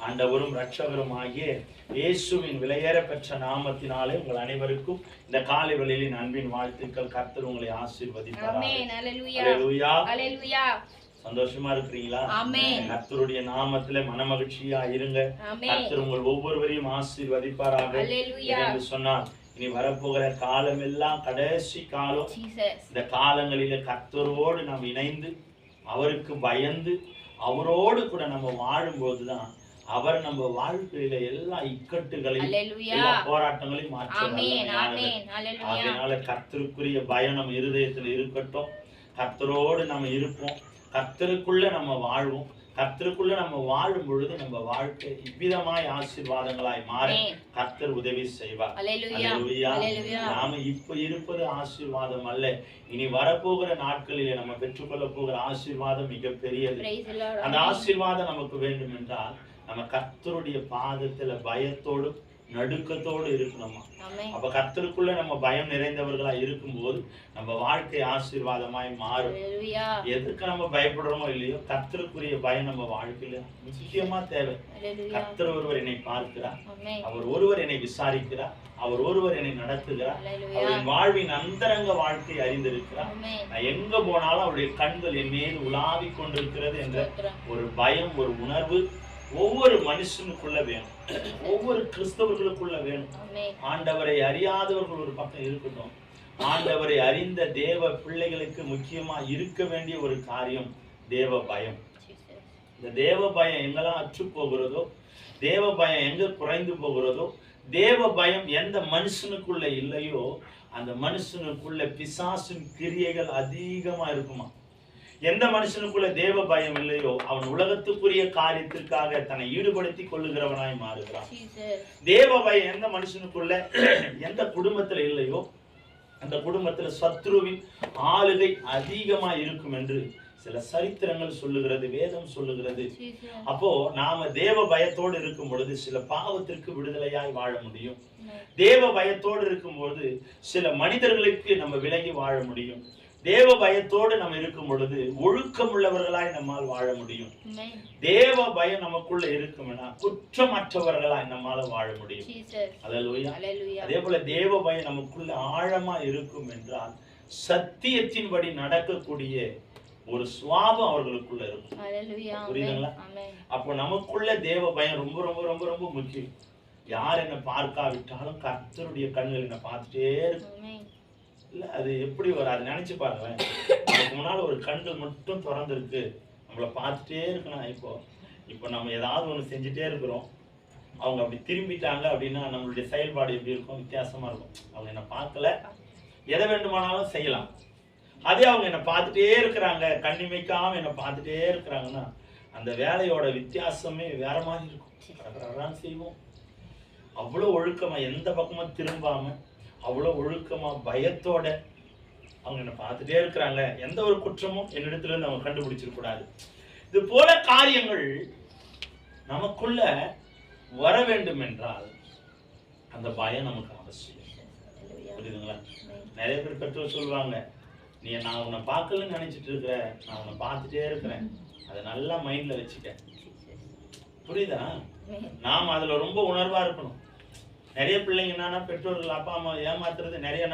ஆண்டவரும் இரட்சகரும் ஆகிய இயேசுவின் விலையேற பெற்ற நாமத்தினாலே உங்கள் அனைவருக்கும் இந்த காலை வேளையில் அன்பின் வாழ்த்துக்கள். கர்த்தர் உங்களை ஆசீர்வதிப்பார். சந்தோஷமா இருக்கிறீங்களா? கர்த்தருடைய நாமத்திலே மனமகிழ்ச்சியா இருங்க. கர்த்தர் உங்கள் ஒவ்வொருவரையும் ஆசீர்வதிப்பாராக என்று சொன்னார். இனி வரப்போகிற காலம் எல்லாம் கடைசி காலம். இந்த காலங்களில கர்த்தரோடு நாம் இணைந்து அவருக்கு பயந்து அவரோடு கூட நம்ம வாழும்போதுதான் அவர் நம்ம வாழ்க்கையில எல்லா இக்கட்டுகளையும் எல்லா போராட்டங்களையும் மாற்றுவார். அதனால கர்த்தருக்குரிய பயம் நம்ம இருதயத்துல இருக்கட்டும். கர்த்தரோடு நம்ம இருப்போம். கர்த்தருக்குள்ள நம்ம வாழ்வோம். கர்த்தருக்குள்ள நம்ம வாழும் பொழுது நம்ம வாழ்க்கை இவ்விதமாய் ஆசீர்வாதங்களாய் மாற கர்த்தர் உதவி செய்வார். நாம இப்ப இருப்பது ஆசீர்வாதம் அல்ல, இனி வரப்போகிற நாட்களிலே நம்ம பெற்றுக்கொள்ள போகிற ஆசீர்வாதம் மிக பெரியது. அந்த ஆசீர்வாதம் நமக்கு வேண்டும் என்றால் நம்ம கர்த்தருடைய பாதத்துல பயத்தோடு நடுக்கத்தோடு இருக்கணுமா. அப்ப கர்த்தருக்குள்ள நம்ம பயம் நிறைந்தவர்களா இருக்கும்போது நம்ம வாழ்க்கை ஆசீர்வாதமாய் மாறும். எதுக்கு நம்ம பயப்படுறோமோ இல்லையோ கர்த்தருக்குரிய பயம் நம்ம வாழ்க்கையில முக்கியமா தேவை. கர்த்தர் ஒருவர் என்னை பார்க்கிறார், அவர் ஒருவர் என்னை விசாரிக்கிறார், அவர் ஒருவர் என்னை நடத்துகிறார், அவரின் வாழ்வின் அந்தரங்க வாழ்க்கை அறிந்திருக்கிறார். நான் எங்க போனாலும் அவருடைய கண்கள் என் மீது உலாவி கொண்டிருக்கிறது என்ற ஒரு பயம், ஒரு உணர்வு ஒவ்வொரு மனுஷனுக்குள்ள வேணும், ஒவ்வொரு கிறிஸ்தவர்களுக்குள்ள வேணும். ஆண்டவரை அறியாதவர்கள் ஒரு பக்கம் இருக்கட்டும், ஆண்டவரை அறிந்த தேவ பிள்ளைகளுக்கு முக்கியமா இருக்க வேண்டிய ஒரு காரியம் தேவ பயம். இந்த தேவ பயம் எங்கெல்லாம் அற்று போகிறதோ, தேவ பயம் எங்க குறைந்து போகிறதோ, தேவ பயம் எந்த மனுஷனுக்குள்ள இல்லையோ அந்த மனுஷனுக்குள்ள பிசாசின் கிரியைகள் அதிகமா இருக்குமா. எந்த மனுஷனுக்குள்ள தேவ பயம் இல்லையோ அவன் உலகத்துக்குரிய காரியத்திற்காக தன்னை ஈடுபடுத்திக் கொள்ளுகிறவனாய் மாறுகிறான். தேவ பயம் எந்த மனுஷனுக்குள்ள எந்த குடும்பத்துல இல்லையோ அந்த குடும்பத்துல சத்ருவின் ஆளுகை அதிகமா இருக்கும் என்று சில சரித்திரங்கள் சொல்லுகிறது, வேதம் சொல்லுகிறது. அப்போ நாம தேவ பயத்தோடு இருக்கும் பொழுது சில பாவத்திற்கு விடுதலையாய் வாழ முடியும். தேவ பயத்தோடு இருக்கும் பொழுது சில மனிதர்களுக்கு நம்ம விலகி வாழ முடியும். தேவ பயத்தோடு நம்ம இருக்கும் பொழுது ஒழுக்கம் உள்ளவர்களாய் நம்மால் வாழ முடியும். தேவ பயம் நமக்குள்ள இருக்கும்னா குற்றமற்றவர்களாய் நம்மால வாழ முடியும். அல்லேலூயா. அதே போல தேவ பயம் நமக்குள்ள ஆழமா இருக்கும் என்றால் சத்தியத்தின்படி நடக்கக்கூடிய ஒரு சுவாபம் அவர்களுக்குள்ள இருக்கும். புரியுதுங்களா? அப்போ நமக்குள்ள தேவ பயம் ரொம்ப ரொம்ப ரொம்ப ரொம்ப முக்கியம். யார் என்ன பார்க்காவிட்டாலும் கர்த்தருடைய கண்கள் என்ன பார்த்துட்டே இருக்கும். இல்ல அது எப்படி வராது நினைச்சு பாருங்களேன். அதுக்கு முன்னால ஒரு கண்கள் மட்டும் திறந்துருக்கு, நம்மளை பார்த்துட்டே இருக்கணும். இப்போ நம்ம ஏதாவது ஒண்ணு செஞ்சுட்டே இருக்கிறோம், அவங்க அப்படி திரும்பிட்டாங்க அப்படின்னா நம்மளுடைய செயல்பாடு எப்படி இருக்கும்? வித்தியாசமா இருக்கும். அவங்க என்ன பார்க்கல, எதை வேண்டுமானாலும் செய்யலாம். அதே அவங்க என்ன பார்த்துட்டே இருக்கிறாங்க, கண்ணிமைக்காம என்ன பார்த்துட்டே இருக்கிறாங்கன்னா அந்த வேலையோட வித்தியாசமே வேற மாதிரி இருக்கும். செய்வோம் அவ்வளவு ஒழுக்கமா, எந்த பக்கமும் திரும்பாம அவ்வளவு ஒழுக்கமா பயத்தோட அவங்க என்ன பார்த்துட்டே இருக்கிறாங்க, எந்த ஒரு குற்றமும் என்னிடத்துல இருந்து அவங்க கண்டுபிடிச்சிட கூடாது. இது போல காரியங்கள் நமக்குள்ள வர வேண்டும் என்றால் அந்த பயம் நமக்கு அவசியம். புரியுதுங்களா? நிறைய பேர் பெற்றோர் சொல்லுவாங்க, நீ நான் உன்னை பார்க்கலன்னு நினைச்சிட்டு இருக்கிற, நான் உன்னை பார்த்துட்டே இருக்கிறேன், அதை நல்லா மைண்ட்ல வச்சுக்க. புரியுதா? நாம் அதுல ரொம்ப உணர்வா இருக்கணும். நிறைய பிள்ளைங்க என்னன்னா பெற்றோர்கள் அப்பா அம்மா ஏமாத்துறது நிறைய.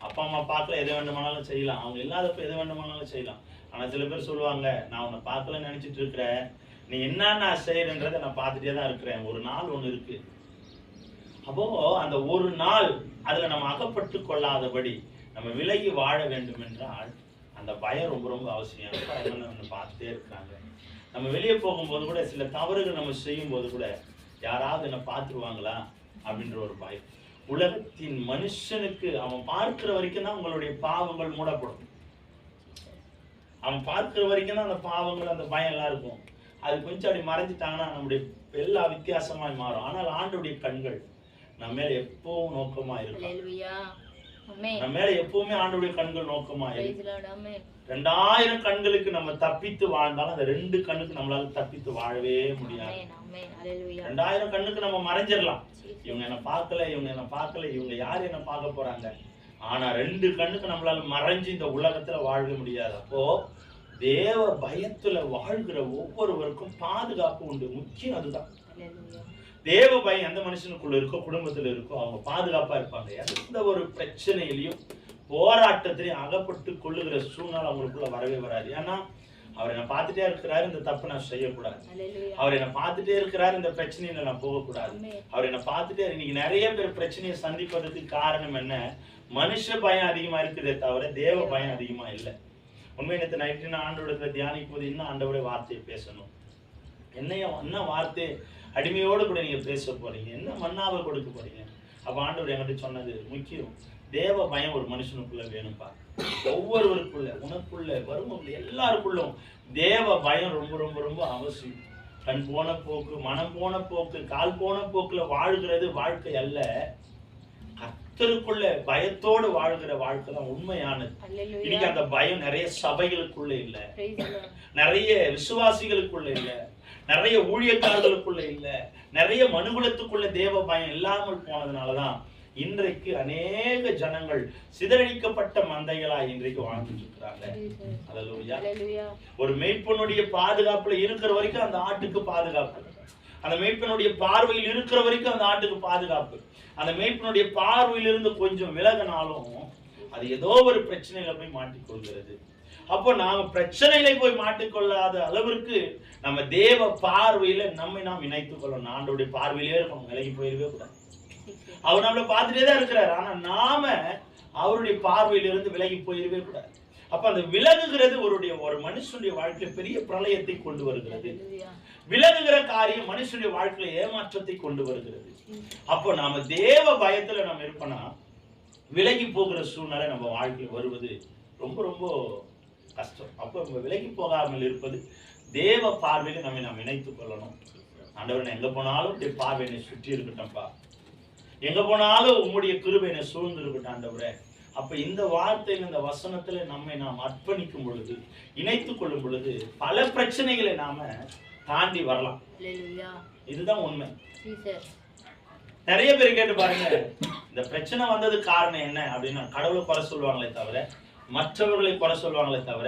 அப்பா அம்மா பார்க்கல, எதை வேண்டுமானாலும் செய்யலாம், அவங்க இல்லாதப்ப எதை வேண்டுமானாலும் செய்யலாம். ஆனா சில பேர் சொல்லுவாங்க, நான் உன்னை பார்க்கல நினைச்சிட்டு இருக்கிறேன், நீ என்னன்னா செய்யறன்றதை நான் பார்த்துட்டே தான் இருக்கிறேன், ஒரு நாள் ஒண்ணு இருக்கு. அப்போ அந்த ஒரு நாள் அதுல நம்ம அகப்பட்டு கொள்ளாதபடி நம்ம விலகி வாழ வேண்டும் என்றால் அந்த பயம் ரொம்ப ரொம்ப அவசியம். நம்ம பார்த்துட்டே இருக்கிறாங்க. நம்ம வெளியே போகும்போது கூட சில தவறுகள் நம்ம செய்யும் போது கூட யாராவது என்ன பார்த்துருவாங்களா அப்படின்ற ஒரு பயம். உலகத்தின் மனுஷனுக்கு அவன் பார்க்கிற வரைக்கும் தான் உங்களுடைய பாவங்கள் மூடப்படும். அவன் பார்க்கிற வரைக்கும் தான் அந்த பாவங்கள் அந்த பயம் எல்லாம் இருக்கும். அது கொஞ்சம் அப்படி மறைஞ்சிட்டாங்கன்னா நம்முடைய எல்லா வித்தியாசமாய் மாறும். ஆனால் ஆண்டவருடைய கண்கள் நம்ம மேல எப்பவும் நோக்கமா இருக்கும். நம்ம மேல எப்பவுமே ஆண்டவருடைய கண்கள் நோக்கமா இருக்கும். 2000 கண்களுக்கு நம்ம தப்பித்து வாழ்ந்தாலும் அந்த 2 கண்ணுக்கு நம்மளால தப்பித்து வாழவே முடியாது. 2000 கண்ணுக்கு நம்ம மறைஞ்சிடலாம். இவங்க என்ன பார்க்கல, இவங்க என்ன பார்க்கல, இவங்க யாரு என்ன பார்க்க போறாங்க. ஆனா 2 கண்ணுக்கு நம்மளால மறைஞ்சு இந்த உலகத்துல வாழ முடியாது. அப்போ தேவ பயத்துல வாழ்கிற ஒவ்வொருவருக்கும் பாதுகாப்பு உண்டு. முக்கியம் அதுதான். தேவ பயம் எந்த மனுஷனுக்குள்ள இருக்கோ, குடும்பத்துல இருக்கோ, அவங்க பாதுகாப்பா இருப்பாங்க. எந்த ஒரு பிரச்சனையிலையும் போராட்டத்திலையும் அகப்பட்டு கொள்ளுகிற சூழ்நிலை அவங்களுக்குள்ள வரவே வராது. ஏன்னா அவர் என்ன பார்த்துட்டே இருக்கிறாரு, இந்த தப்பு நான் செய்யக்கூடாது. அவர் என்ன பார்த்துட்டே இருக்கிறாரு, இந்த பிரச்சனையில நான் போகக்கூடாது. அவர் என்ன பார்த்துட்டே. இன்னைக்கு நிறைய பேர் பிரச்சனையை சந்திப்பதற்கு காரணம் என்ன? மனுஷ பயம் அதிகமா இருக்குதே தவிர தேவ பயம் அதிகமா இல்லை. உண்மை நேற்று நைட்டு நான் ஆண்டவரிடத்துல தியானிக்கும் போது இன்னும் ஆண்டவருடைய வார்த்தையை பேசணும். என்ன வார்த்தை அடிமையோடு கூட நீங்க பேச போறீங்க, என்ன மன்னாவை கொடுக்க போறீங்க. அப்ப ஆண்டவர் என்கிட்ட சொன்னது முக்கியம். தேவ பயம் ஒரு மனுஷனுக்குள்ள வேணும்பா. ஒவ்வொருவருக்குள்ள, உனக்குள்ள, வருவங்க எல்லாருக்குள்ளும் தேவ பயம் ரொம்ப ரொம்ப ரொம்ப அவசியம். கண் போன போக்கு, மனம் போன போக்கு, கால் போன போக்குல வாழ்கிறது வாழ்க்கை அல்ல. கர்த்தருக்குள்ள பயத்தோடு வாழ்கிற வாழ்க்கை தான் உண்மையானது. இன்னைக்கு அந்த பயம் நிறைய சபைகளுக்குள்ள இல்ல, நிறைய விசுவாசிகளுக்குள்ள இல்ல, நிறைய ஊழியக்காரர்களுக்குள்ள இல்ல, நிறைய மனுகுலத்துக்குள்ள தேவ பயம் இல்லாமல் போனதுனாலதான் இன்றைக்கு அநேக ஜனங்கள் சிதறடிக்கப்பட்ட மந்தைகளா இன்றைக்கு வாழ்ந்துட்டு இருக்கிறாங்க. அல்லேலூயா. ஒரு மேய்ப்பனுடைய பாதுகாப்புல இருக்கிற வரைக்கும் அந்த ஆட்டுக்கு பாதுகாப்பு, அந்த மேய்ப்பனுடைய பார்வையில் இருக்கிற வரைக்கும் அந்த ஆட்டுக்கு பாதுகாப்பு. அந்த மேய்ப்பனுடைய பார்வையிலிருந்து கொஞ்சம் விலகினாலும் அது ஏதோ ஒரு பிரச்சனையில போய் மாட்டிக்கொள்கிறது. அப்போ நாம பிரச்சனையில போய் மாட்டிக்கொள்ளாத அளவிற்கு நம்ம தேவ பார்வையில நம்மை நாம் இணைத்துக் கொள்ளணும். ஆண்டோடைய பார்வையிலே இருக்கணும், விலகி போயிடவே கூடாது. அவர் நம்மளை பார்த்துட்டே தான் இருக்கிறார், ஆனா நாம அவருடைய பார்வையிலிருந்து விலகி போயிடவே கூடாது. அப்ப அந்த விலகுகிறது ஒரு மனுஷனுடைய வாழ்க்கையில பெரிய பிரளயத்தை கொண்டு வருகிறது. விலகுகிற காரியம் மனுஷனுடைய வாழ்க்கையில ஏமாற்றத்தை கொண்டு வருகிறது. அப்போ நாம தேவ பயத்துல நம்ம இருப்போம்னா விலகி போகிற சூழ்நிலை நம்ம வாழ்க்கையில் வருவது ரொம்ப ரொம்ப கஷ்டம். அப்போ நம்ம விலகி போகாமல் இருப்பது தேவ பார்வையில நம்ம நாம் இணைத்துக் கொள்ளணும். ஆண்டவரே, எங்க போனாலும் உடைய பார்வை என்னை சுற்றி இருக்கட்டும்பா, எங்க போனாலும் உம்முடைய கிருபை என்னை சூழ்ந்து இருக்கட்டும் ஆண்டவரே. அப்ப இந்த வார்த்தையில், இந்த வசனத்துல நம்மை நாம் அர்ப்பணிக்கும் பொழுது, இணைத்துக் கொள்ளும் பொழுது பல பிரச்சனைகளை நாம தாண்டி வரலாம். இதுதான் உண்மை. நிறைய பேர் கேட்டு பாருங்க, இந்த பிரச்சனை வந்தது காரணம் என்ன அப்படின்னா கடவுளை குறை சொல்லுவாங்களே தவிர, மற்றவர்களை குறை சொல்லுவாங்களே தவிர,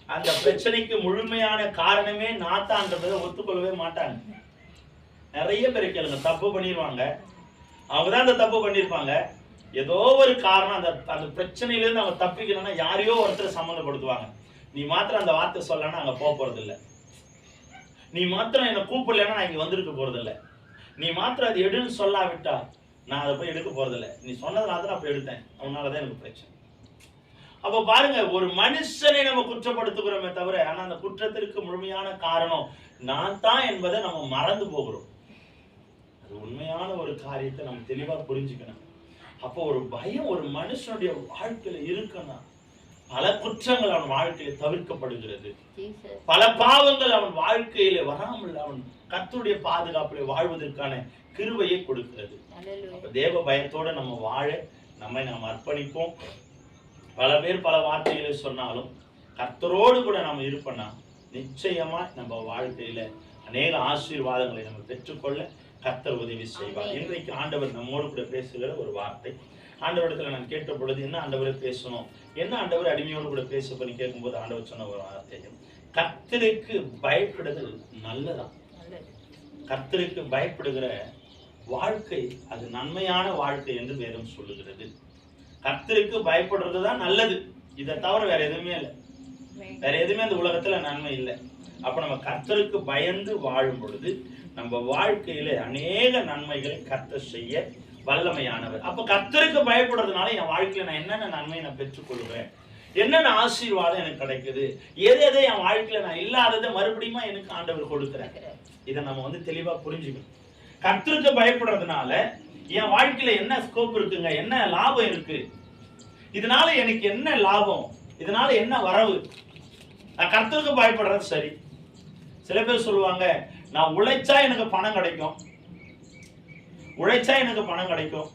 அந்த பிரச்சனைக்கு முழுமையான காரணமே நாத்தான்றதை ஒத்துக்கொள்ளவே மாட்டாங்க. நிறைய பேர் கேளுங்க, தப்பு பண்ணிடுவாங்க, அவங்கதான் அந்த தப்பு பண்ணிருப்பாங்க. ஏதோ ஒரு காரணம், அந்த பிரச்சனையில இருந்து அவங்க தப்பிக்கணும்னா யாரையோ ஒருத்தர் சம்மந்தப்படுத்துவாங்க. நீ மாத்திரம் அந்த வார்த்தை சொல்லனா அங்க போக போறது இல்லை, நீ மாத்திரம் என்ன கூப்பிடலன்னா நான் இங்க வந்திருக்க போறது இல்லை, நீ மாத்திரம் அது எடுன்னு சொல்லாவிட்டா நான் அதை போய் எடுக்க போறது இல்லை, நீ சொன்னதுனால தான் அப்ப எடுத்தேன், அவனாலதான் எனக்கு பிரச்சனை. அப்ப பாருங்க, ஒரு மனுஷனை நம்ம குற்றப்படுத்துகிறோமே தவிர, ஆனா அந்த குற்றத்திற்கு முழுமையான காரணம் நான் தான் என்பதை நம்ம மறந்து போகிறோம். அது உண்மையான ஒரு காரியத்தை நம்ம தெளிவா புரிஞ்சுக்கணும். அப்போ ஒரு பயம் ஒரு மனுஷனுடைய வாழ்க்கையில இருக்குன்னா பல குற்றங்கள் அவன் வாழ்க்கையில தவிர்க்கப்படுகிறது, பல பாவங்கள் அவன் வாழ்க்கையில வராமல் அவன் கர்த்தருடைய பாதுகாப்பிலே வாழ்வதற்கான கிருபையை கொடுக்கிறது. அப்ப தேவ பயத்தோட நம்ம வாழ நம்மை நாம் அர்ப்பணிப்போம். பல பேர் பல வார்த்தைகளை சொன்னாலும் கர்த்தரோடு கூட நம்ம இருப்போம்னா நிச்சயமா நம்ம வாழ்க்கையில அநேக ஆசீர்வாதங்களை நம்ம பெற்றுக்கொள்ள கர்த்தர் உதவி செய்வார். இன்றைக்கு ஆண்டவர் நம்மோடு கூட பேசுகிற ஒரு வார்த்தை, ஆண்டவரிடத்துல நான் கேட்ட பொழுது என்ன ஆண்டவரை பேசணும், என்ன ஆண்டவர் அடிமையோடு கூட பேச பண்ணி கேட்கும்போது ஆண்டவர் சொன்ன ஒரு வார்த்தையும், கர்த்தருக்கு பயப்படுதல் நல்லதான். கர்த்தருக்கு பயப்படுகிற வாழ்க்கை அது நன்மையான வாழ்க்கை என்று வேதம் சொல்லுகிறது. கர்த்தருக்கு பயப்படுறதுதான் நல்லது, இதை தவிர வேற எதுவுமே இல்லை, வேற எதுவுமே அந்த உலகத்துல நன்மை இல்லை. அப்ப நம்ம கர்த்தருக்கு பயந்து வாழும் பொழுது நம்ம வாழ்க்கையில அநேக நன்மைகளை கர்த்தர் செய்ய வல்லமையானவர். அப்ப கர்த்தருக்கு பயப்படுறதுனால என் வாழ்க்கையில நான் என்னென்ன நன்மையை நான் பெற்றுக்கொள்வேன், என்னென்ன ஆசீர்வாதம் எனக்கு கிடைக்குது, எதை என் வாழ்க்கையில நான் இல்லாததை மறுபடியும் எனக்கு ஆண்டவர் கொடுக்குறேன். இதை நம்ம தெளிவா புரிஞ்சுக்கணும். கர்த்தருக்கு பயப்படுறதுனால என் வாழ்க்கையில என்ன ஸ்கோப் இருக்குங்க, என்ன லாபம் இருக்கு, இதனால எனக்கு என்ன லாபம், இதனால என்ன வரவு. நான் கர்த்தருக்கு பயப்படுறது சரி. சில பேர் சொல்லுவாங்க, நான் உழைச்சா எனக்கு பணம் கிடைக்கும், உழைச்சா எனக்கு பணம் கிடைக்கும்,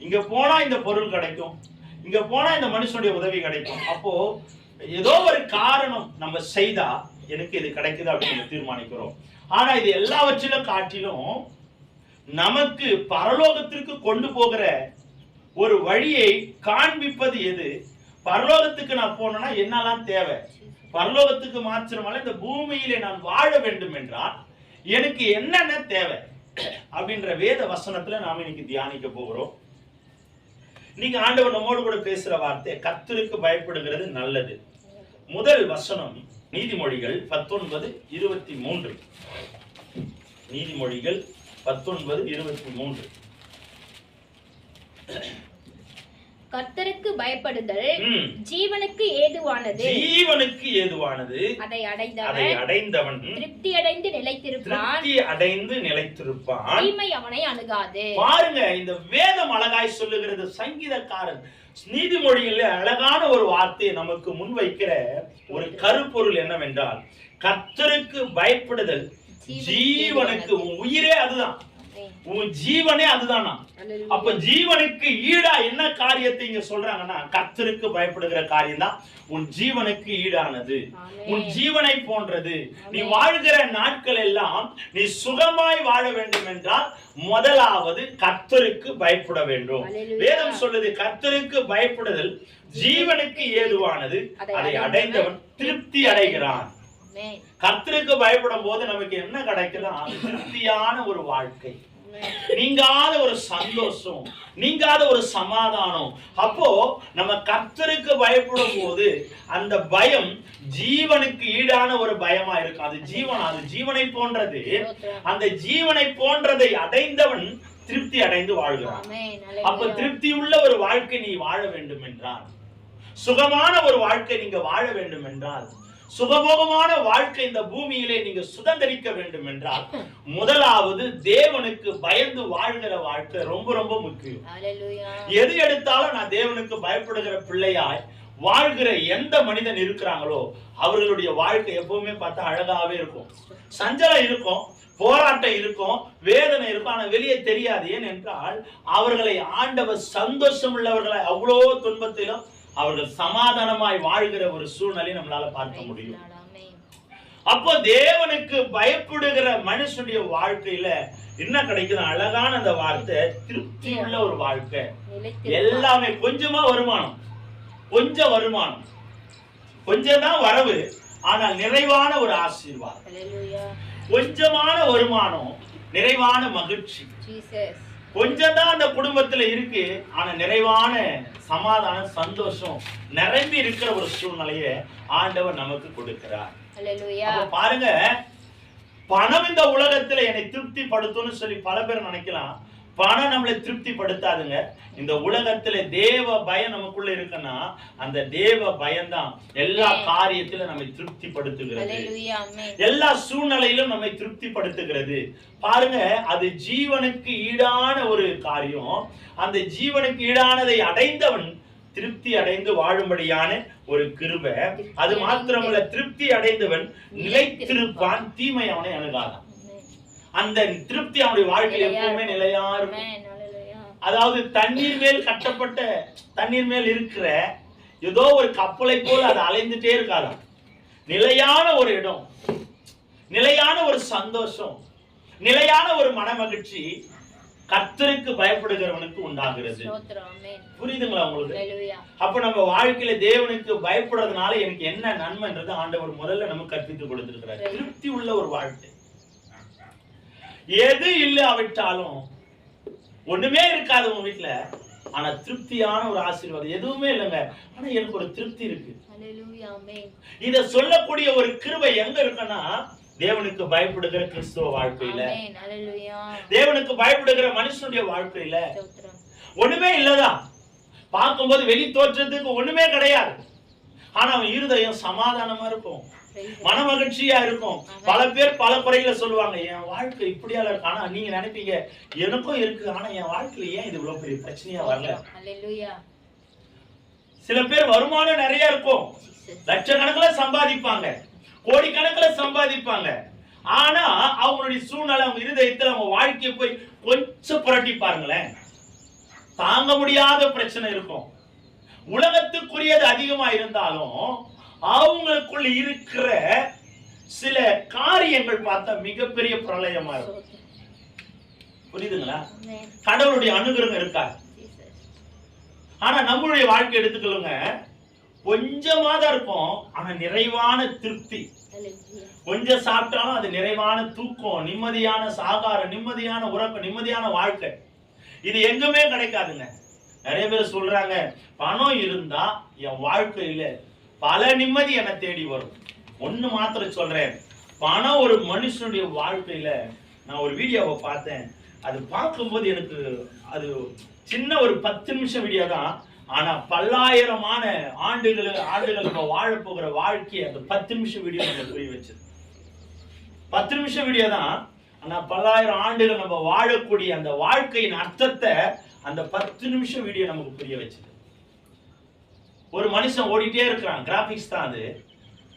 இங்க போனா இந்த பொருள் கிடைக்கும், இங்க போனா இந்த மனுஷனுடைய உதவி கிடைக்கும். அப்போ ஏதோ ஒரு காரணம் நம்ம செய்தா எனக்கு இது கிடைக்குது அப்படின்னு தீர்மானிக்கிறோம். ஆனா இது எல்லாவற்றிலும் காட்டிலும் நமக்கு பரலோகத்திற்கு கொண்டு போகிற ஒரு வழியை காண்பிப்பது எது, பரலோகத்துக்கு நான் போனேன்னா என்னெல்லாம் தேவை, பரலோகத்துக்கு மாத்திரமல்ல இந்த பூமியிலே நான் வாழ வேண்டும் என்றால் எனக்கு என்னென்ன தேவை, அப்படின்ற வேத வசனத்துல நாம இன்னைக்கு தியானிக்க போகிறோம். இன்னைக்கு ஆண்டவர் நம்மோடு கூட பேசுற வார்த்தை கர்த்தருக்கு பயப்படுகிறது நல்லது. முதல் வசனம் நீதிமொழிகள் 19:23. நீதிமொழிகள் 19:23. கர்த்தருக்கு பயப்படுதல் ஜீவனுக்கு ஏதுவானது. ஜீவனுக்கு ஏதுவானது. அதை அடைந்தவன் திருப்தி அடைந்து நிலைத்திருப்பான். தீமை அவனை அணுகாது. பாருங்க, இந்த வேதம் அழகாய் சொல்லுகிறது. சங்கீதக்காரன் நீதிமொழியில் அழகான ஒரு வார்த்தையை நமக்கு முன்வைக்கிற ஒரு கருப்பொருள் என்னவென்றால், கர்த்தருக்கு பயப்படுதல் ஜீவனுக்கு, உயிரே அதுதான், உன் ஜீவனே அதுதானா. அப்ப ஜீவனுக்கு ஈடா என்ன காரியத்தை இங்க சொல்றாங்கன்னா, கர்த்தருக்கு பயப்படுகிற காரியம் தான் உன் ஜீவனுக்கு ஈடானது, உன் ஜீவனை போன்றது. நீ வாழ்கிற நாட்கள் எல்லாம் நீ சுகமாய் வாழ வேண்டும் என்றால் முதலாவது கர்த்தருக்கு பயப்பட வேண்டும். வேதம் சொல்லுது, கர்த்தருக்கு பயப்படுதல் ஜீவனுக்கு ஏதுவானது, அதை அடைந்தவன் திருப்தி அடைகிறான். கர்த்தருக்கு பயப்படும் போது நமக்கு என்ன கிடைக்குதா? திருப்தியான ஒரு வாழ்க்கை, நீங்காத ஒரு சந்தோஷம், நீங்காத ஒரு சமாதானம். அப்போ நம்ம கர்த்தருக்கு பயப்படும் போது அந்த பயம் ஜீவனுக்கு ஈடான ஒரு பயமா இருக்கும். அது ஜீவனை போன்றது. அந்த ஜீவனை போன்றதை அடைந்தவன் திருப்தி அடைந்து வாழ்கிறான். அப்ப திருப்தி உள்ள ஒரு வாழ்க்கை நீ வாழ வேண்டும் என்றால், சுகமான ஒரு வாழ்க்கை நீங்க வாழ வேண்டும் என்றால், சுகபோகமான வாழ்க்கை இந்த பூமியிலே நீங்க சுதந்திரிக்க வேண்டும் என்றால், முதலாவது தேவனுக்கு பயந்து வாழ்கிற வாழ்க்கை ரொம்ப ரொம்ப முக்கியம். எது எடுத்தாலும் நான் தேவனுக்கு பயப்படுகிற பிள்ளையாய் வாழ்கிற எந்த மனிதன் இருக்கிறாங்களோ அவர்களுடைய வாழ்க்கை எப்பவுமே பார்த்தா அழகாவே இருக்கும். சஞ்சலம் இருக்கும், போராட்டம் இருக்கும், வேதனை இருக்கும், ஆனா வெளியே தெரியாது. ஏன் என்றால் அவர்களை ஆண்டவர் சந்தோஷம் உள்ளவர்களை அவ்வளோ துன்பத்திலும் அவர்கள் சமாதானமாய் வாழ்கிற ஒரு சூழ்நிலை நம்மளால பார்க்க முடியும். அப்போ தேவனுக்கு பயப்படுகிற மனுஷனுடைய வாழ்க்கையில என்ன கிடைக்குது? அழகான அந்த வார்த்தை, திருப்தி உள்ள ஒரு வாழ்க்கை. எல்லாமே கொஞ்சமா வருமானம், கொஞ்சம் வருமானம், கொஞ்சம் தான் வரவு, ஆனால் நிறைவான ஒரு ஆசீர்வாதம். கொஞ்சமான வருமானம், நிறைவான மகிழ்ச்சி. கொஞ்சம் தான் அந்த குடும்பத்துல இருக்கு, ஆனா நிறைவான சமாதானம், சந்தோஷம் நிரம்பி இருக்கிற ஒரு சூழ்நிலையை ஆண்டவர் நமக்கு கொடுக்கிறார். பாருங்க, பணம் இந்த உலகத்துல என்னை திருப்தி படுத்தும்னு சொல்லி பல பேர் நினைக்கலாம். பணம் நம்மளை திருப்தி படுத்தாதுங்க. இந்த உலகத்துல தேவ பயம் நமக்குள்ள இருக்குன்னா அந்த தேவ பயம்தான் எல்லா காரியத்திலும் நம்மை திருப்தி படுத்துகிறது, எல்லா சூழ்நிலையிலும் நம்மை திருப்தி படுத்துகிறது. பாருங்க, அது ஜீவனுக்கு ஈடான ஒரு காரியம். அந்த ஜீவனுக்கு ஈடானதை அடைந்தவன் திருப்தி அடைந்து வாழும்படியான ஒரு கிருபை. அது மாத்திரமல்ல, திருப்தி அடைந்தவன் நிலைத்திருப்பான், தீமை அவனை அணுகாதான். அந்த திருப்தி அவனுடைய வாழ்க்கையில் எப்பவுமே நிலையா இருக்கும். அதாவது தண்ணீர் மேல் கட்டப்பட்ட, தண்ணீர் மேல் இருக்கிற ஏதோ ஒரு கப்பலை போல அது அலைந்துட்டே இருக்காதான். நிலையான ஒரு இடம், நிலையான ஒரு சந்தோஷம், நிலையான ஒரு மனமகிழ்ச்சி கர்த்தருக்கு பயப்படுகிறவனுக்கு உண்டாகிறது. புரியுதுங்களா உங்களுக்கு? அப்ப நம்ம வாழ்க்கையில தேவனுக்கு பயப்படுறதுனால எனக்கு என்ன நன்மைன்றது ஆண்டவர் முதல்ல நமக்கு கற்பித்து கொடுத்திருக்கிறார். திருப்தி உள்ள ஒரு வாழ்க்கை. எது இல்லாவிட்டாலும் ஒண்ணுமே இருக்காது உங்க வீட்டுல, ஆனா திருப்தியான ஒரு ஆசீர்வாதம் எதுவுமே இல்லைங்க, ஆனா எனக்கு ஒரு திருப்தி இருக்கு. இத சொல்லக்கூடிய ஒரு கிருபை எங்க இருக்குன்னா தேவனுக்கு பயப்படுகிற கிறிஸ்துவ வாழ்க்கையில, தேவனுக்கு பயப்படுகிற மனுஷனுடைய வாழ்க்கையில. ஒண்ணுமே இல்லதான், பார்க்கும்போது வெளி தோற்றத்துக்கு ஒண்ணுமே கிடையாது, ஆனா அவன் இருதயம் சமாதானமா இருக்கும், மன மகிழ்ச்சியா இருக்கும். பல பேர் பல குறைகளை சொல்லுவாங்க, என் வாழ்க்கை இப்படியா இருக்கு. ஆனா நீங்க நினைப்பீங்க எனக்கும் இருக்கு, ஆனா என் வாழ்க்கையில ஏன் இது இவ்வளவு பெரிய பிரச்சனையா வரல. சில பேர் வருமானம் நிறைய இருக்கும், லட்சக்கணக்கில் சம்பாதிப்பாங்க, கோடிக்கணக்கில் சம்பாதிப்பாங்க, ஆனா அவங்களுடைய சூழ்நிலை, அவங்க இருதயத்தில் அவங்க வாழ்க்கையை போய் கொஞ்சம் புரட்டி பாருங்களேன், தாங்க முடியாத பிரச்சனை இருக்கும். உலகத்துக்குரியது அதிகமா இருந்தாலும் அவங்களுக்குள்ள இருக்கிற சில காரியங்கள் பார்த்தா மிகப்பெரிய பிரளயமா இருக்கும். புரியுதுங்களா? கடவுளுடைய அனுகிரகம் இருக்காது. ஆனா நம்மளுடைய வாழ்க்கை எடுத்துக்கொள்ளுங்க, கொஞ்சமா தான் இருக்கும், ஆனா நிறைவான திருப்தி. கொஞ்சம் சாப்பிட்டாலும் அது நிறைவான தூக்கம், நிம்மதியான ஆகாரம், நிம்மதியான உறக்கம், நிம்மதியான வாழ்க்கை. இது எங்குமே கிடைக்காதுங்க. நிறைய பேர் சொல்றாங்க, பணம் இருந்தா என் வாழ்க்கையில பல நிம்மதி என தேடி வரும். ஒண்ணு மாத்திரம் சொல்றேன், பணம் ஒரு மனுஷனுடைய வாழ்க்கையில, நான் ஒரு வீடியோவை பார்த்தேன், அது பார்க்கும்போது எனக்கு அது சின்ன ஒரு 10 நிமிஷம் வீடியோ தான், ஆனா பல்லாயிரமான ஆண்டுகள் நம்ம வாழ போகிற வாழ்க்கையை அந்த 10 நிமிஷம் வீடியோ நம்ம புரிய வச்சது. 10 நிமிஷம் வீடியோ தான், ஆனா பல்லாயிரம் ஆண்டுகள் நம்ம வாழக்கூடிய அந்த வாழ்க்கையின் அர்த்தத்தை அந்த 10 நிமிஷம் வீடியோ நமக்கு புரிய வச்சது. ஒரு மனுஷன் ஓடிட்டே இருக்கிறான், கிராபிக்ஸ் தான் அது,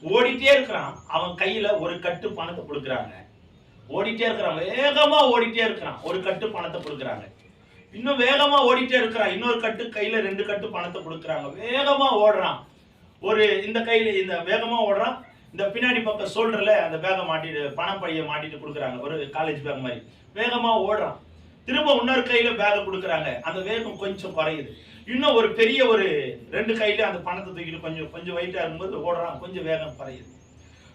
ஓடிட்டே இருக்கிறான். அவன் கையில ஒரு கட்டு பணத்தை கொடுக்குறாங்க, ஓடிட்டே இருக்கிறான், வேகமா ஓடிட்டே இருக்கிறான், ஒரு கட்டு பணத்தை கொடுக்குறாங்க. இன்னும் வேகமா ஓடிட்டே இருக்கிறான், இன்னொரு கட்டு கையில 2 கட்டு பணத்தை கொடுக்குறாங்க. வேகமா ஓடுறான், இந்த கையில இந்த வேகமா ஓடுறான், இந்த பின்னாடி பக்கம் சோல்டர்ல அந்த பேகை மாட்டிட்டு, பணப்பையை மாட்டிட்டு கொடுக்குறாங்க, ஒரு காலேஜ் பேக் மாதிரி. வேகமா ஓடுறான், திரும்ப இன்னொரு கையில பேக கொடுக்குறாங்க, அந்த வேகம் கொஞ்சம் குறையுது. இன்னும் ஒரு பெரிய 2 கையில அந்த பணத்தை தூக்கிட்டு கொஞ்சம் வெயிட்டா இருக்கும்போது ஓடுறான், கொஞ்சம் வேகம் குறையுது.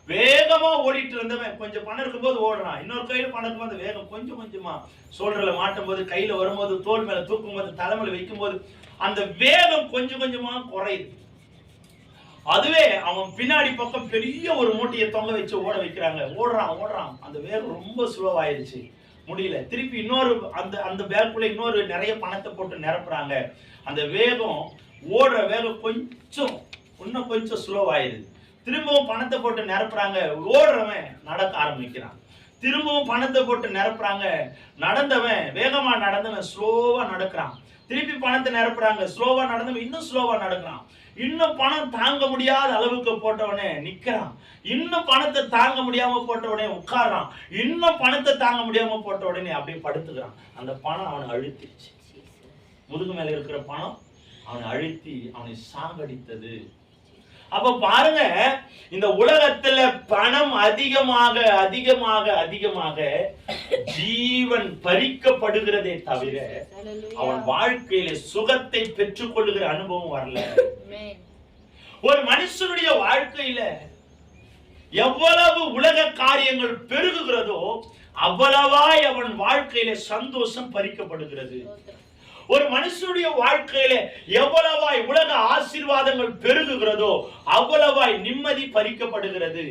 வேகமா ஓடிட்டு இருந்தவன் கொஞ்சம் பணம் இருக்கும்போது ஓடுறான், இன்னொரு கையில பணம் இருக்கும்போது வேகம் கொஞ்சமா சோல்டர்ல மாட்டும் போது, கையில வரும்போது, தோல் மேல தூக்கும் போது, தலைமையில வைக்கும் போது அந்த வேகம் கொஞ்சமா குறையுது. அதுவே அவன் பின்னாடி பக்கம் பெரிய ஒரு மூட்டையை தொங்க வச்சு ஓட வைக்கிறாங்க, ஓடுறான், அந்த வேகம் ரொம்ப ஸ்லோவாயிருச்சு, முடியல. திருப்பி இன்னொரு அந்த பேக்குள்ள இன்னொரு நிறைய பணத்தை போட்டு நிரப்புறாங்க, அந்த வேகம் ஓடுற வேகம் இன்னும் கொஞ்சம் ஸ்லோவாயிருது. திரும்பவும் பணத்தை போட்டு நிரப்புறாங்க, ஓடுறவன் நடக்க ஆரம்பிக்கிறான். திரும்பவும் பணத்தை போட்டு நிரப்புறாங்க, வேகமா நடந்தவன் ஸ்லோவா நடக்கிறான். திருப்பி பணத்தை நிரப்புறாங்க, ஸ்லோவா நடந்தவன் இன்னும் ஸ்லோவா நடக்கிறான். இன்னும் பணம் தாங்க முடியாத அளவுக்கு போட்டவனே நிக்கிறான், இன்னும் பணத்தை தாங்க முடியாம போட்ட உடனே உட்கார்றான், இன்னும் பணத்தை தாங்க முடியாம போட்ட உடனே அப்படியே படுத்துக்கிறான். அந்த பணம் அவனை அழுத்திச்சு, முதுகு மேல இருக்கிற பணம் அவனை அழுத்தி அவனை சாகடித்தது. அப்ப பாருங்க, இந்த உலகத்துல பணம் அதிகமாக ஜீவன் பறிக்கப்படுகிறதே தவிர அவன் வாழ்க்கையில சுகத்தை பெற்றுக் கொள்ளுகிற அனுபவம் வரல. ஒரு மனுஷனுடைய வாழ்க்கையில எவ்வளவு உலக காரியங்கள் பெருகுகிறதோ அவ்வளவாய் அவன் வாழ்க்கையில சந்தோஷம் பறிக்கப்படுகிறது. ஒரு மனுஷனுடைய வாழ்க்கையில எவ்வளவாய் உலக ஆசீர்வாதங்கள் பெருகுகிறதோ அவ்வளவாய் நிம்மதி பறிக்கப்படுகிறது.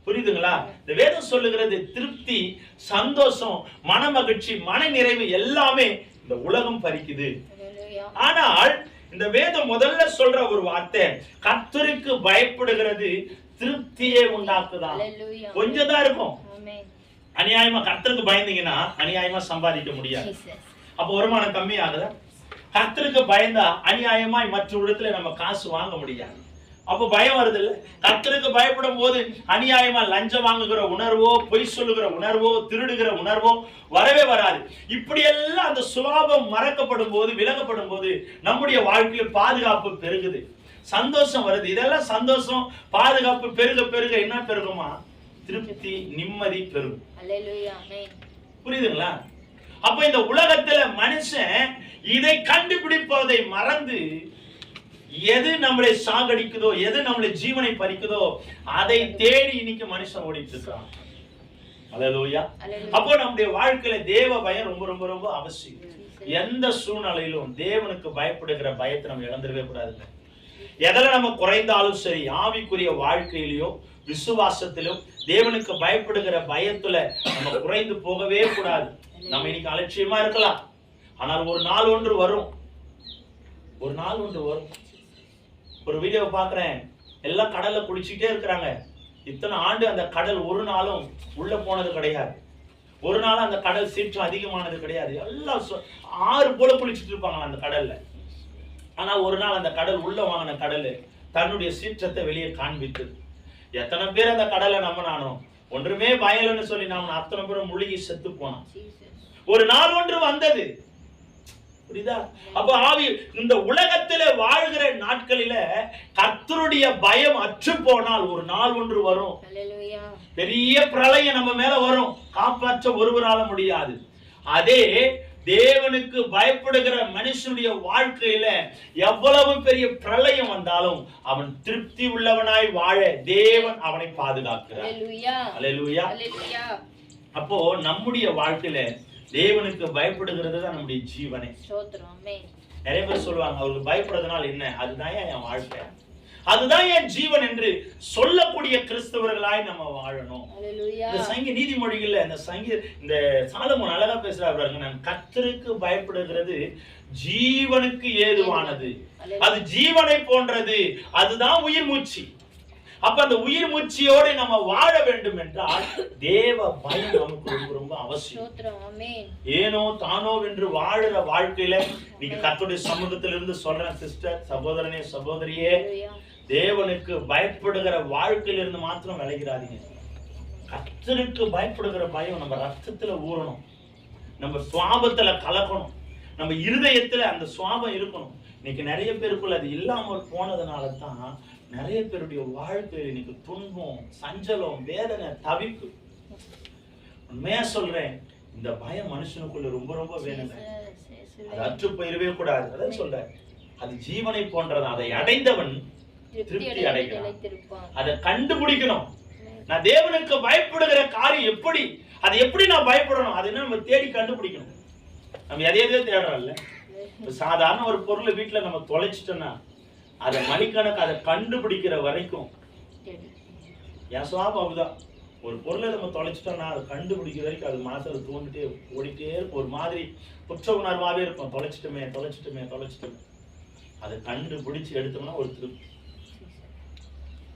புரியுதுங்களா? இந்த வேதம் சொல்லுகிறது, திருப்தி, சந்தோஷம், மன மகிழ்ச்சி, மன நிறைவு எல்லாமே இந்த உலகம் பறிக்குது. ஆனால் இந்த வேதம் முதல்ல சொல்ற ஒரு வார்த்தை, கர்த்தருக்கு பயப்படுகிறது திருப்தியே உண்டாக்குதான். கொஞ்சம் தான் இருக்கும். அநியாயமா கர்த்தருக்கு பயந்தீங்கன்னா அநியாயமா சம்பாதிக்க முடியாது, அப்ப வருமானம் கம்மி ஆகுதா? கர்த்தருக்கு பயந்தா அநியாயமாய் மற்ற இடத்துல நம்ம காசு வாங்க முடியாது, அப்ப பயம் வருது இல்ல? கர்த்தருக்கு பயப்படும் போது அநியாயமா லஞ்சம் வாங்குகிற உணர்வோ, பொய் சொல்லுகிற உணர்வோ, திருடுகிற உணர்வோ வரவே வராது. இப்படி எல்லாம் அந்த சுபாவம் மறக்கப்படும் போது, விலகப்படும் போது நம்முடைய வாழ்க்கையில் பாதுகாப்பு பெருகுது, சந்தோஷம் வருது. இதெல்லாம் சந்தோஷம், பாதுகாப்பு பெருக என்ன பெருகுமா? திருப்தி, நிம்மதி பெருகும். புரியுதுங்களா? அப்ப இந்த உலகத்துல மனுஷன் இதை கண்டுபிடிப்பதை மறந்து எது நம்மளை சாகடிக்குதோ, எது நம்மளை ஜீவனை பறிக்குதோ அதை தேடி இன்னைக்கு மனுஷன் ஓடிட்டு இருக்கான். அல்லேலூயா. அப்போ நம்முடைய வாழ்க்கையில தேவ பயம் ரொம்ப ரொம்ப ரொம்ப அவசியம். எந்த சூழ்நிலையிலும் தேவனுக்கு பயப்படுகிற பயத்தை நம்ம இழந்துடவே கூடாதுங்க. எதில் நம்ம குறைந்தாலும் சரி, ஆவிக்குரிய வாழ்க்கையிலோ விசுவாசத்திலும் தேவனுக்கு பயப்படுகிற பயத்துல நம்ம குறைந்து போகவே கூடாது. நம்ம இன்னைக்கு அலட்சியமா இருக்கலாம், ஆனால் ஒரு நாள் ஒன்று வரும். ஒரு வீடியோ பாக்குறேன், எல்லாம் கடல்ல குளிச்சுட்டே இருக்கிறாங்க. இத்தனை ஆண்டு அந்த கடல் ஒரு நாளும் உள்ள போனது கிடையாது, ஒரு நாள் அந்த கடல் சீற்றம் அதிகமானது கிடையாது. எல்லாம் ஆறு போல குளிச்சுட்டு இருப்பாங்க அந்த கடல்ல. ஆனா ஒரு நாள் அந்த கடல் உள்ள வாங்கின கடல் தன்னுடைய சீற்றத்தை வெளியே காண்பித்தது. எத்தனை பேர் அந்த கடலை நம்பினானோ, ஒன்றுமே பயலன்னு சொல்லி நாம அத்தனை பேரும் முழுகி செத்து போனோம். ஒரு நாள் ஒன்று வந்தது, புரியுதா? அப்ப ஆவி இந்த உலகத்தில வாழ்கிற நாட்களில கர்த்தருடைய பயம் அற்று போனால் ஒரு நாள் ஒன்று வரும். பெரிய பிரளயம் நம்ம மேல வரும், காப்பாற்ற ஒருவரால முடியாது. அதே தேவனுக்கு பயப்படுகிற மனுஷனுடைய வாழ்க்கையில எவ்வளவு பெரிய பிரளயம் வந்தாலும் அவன் திருப்தி உள்ளவனாய் வாழ தேவன் அவனை பாதுகாக்கிறார். அல்லேலூயா. அப்போ நம்முடைய வாழ்க்கையில தேவனுக்கு பயப்படுகிறது தான் நம்முடைய ஜீவனே. நிறைய பேர் சொல்லுவாங்க, அவருக்கு பயப்படுறதுனால என்ன, அதுதான் என் வாழ்க்கை, அதுதான் என் ஜீவன் என்று சொல்லக்கூடிய கிறிஸ்தவர்களாய் நம்ம வாழணும். இந்த நீதிமொழிகள்ல இந்த சாலமோன் அழகா பேசுறாரு, நான் கர்த்தருக்கு பயப்படுகிறது ஜீவனுக்கு ஏதுவானது, அது ஜீவனை போன்றது, அதுதான் உயிர் மூச்சு. அப்ப அந்த உயிர் மூச்சியோடு நம்ம வாழ வேண்டும் என்றால் தேவ பயம் நமக்கு ரொம்ப ரொம்ப அவசியம். ஏனோ தானோ என்று வாழுற வாழ்க்கையில நீங்க கர்த்தருடைய சமூகத்திலிருந்து சொல்றேன் சிஸ்டர், சகோதரனே சகோதரியே, தேவனுக்கு பயப்படுகிற வாழ்க்கையிலிருந்து மாத்திரம் விலகிறாதீங்க. கர்த்தருக்கு பயப்படுகிற பயம் நம்ம ரத்தத்துல ஊறணும், நம்ம சுவாபத்துல கலக்கணும், நம்ம இருதயத்துல அந்த சுவாபம் இருக்கணும். இன்னைக்கு நிறைய பேருக்குள்ள அது இல்லாமல் போனதுனால தான் நிறைய பேருடைய வாழ்க்கையில் இன்னைக்கு துன்பம், சஞ்சலம், வேதனை, தவிப்பு. உண்மையா சொல்றேன், இந்த பயம் மனுஷனுக்குள்ள ரொம்ப ரொம்ப வேணுங்க. அது அற்று போயிடவே கூடாது. அதான் சொல்றேன், அது ஜீவனை போன்றது. அதை அடைந்தவன் திருப்தி அடைகிறான். அதை கண்டுபிடிக்கணும். நான் தேவனுக்கு பயப்படுகிற காரியம் எப்படி, அதை எப்படி நான் பயப்படணும், அதை நம்ம தேடி கண்டுபிடிக்கணும். நம்ம எதையதே தேடுறோம்ல. சாதாரண ஒரு பொருளை வீட்டுல நம்ம தொலைச்சிட்டோம்னா அதை மணிக்கணக்கு அதை கண்டுபிடிக்கிற வரைக்கும் என் சுவாபம் அப்படிதான். ஒரு பொருளை நம்ம தொலைச்சிட்டோம்னா அதை கண்டுபிடிக்கிற வரைக்கும் அது மனசுல தோண்டிட்டே ஓடிட்டே இருக்கும். ஒரு மாதிரி குற்ற உணர்வாவே இருக்கும். தொலைச்சிட்டோமே தொலைச்சிட்டோமே தொலைச்சிட்டோமே. அதை கண்டுபிடிச்சு எடுத்தோம்னா ஒரு திருப்தி.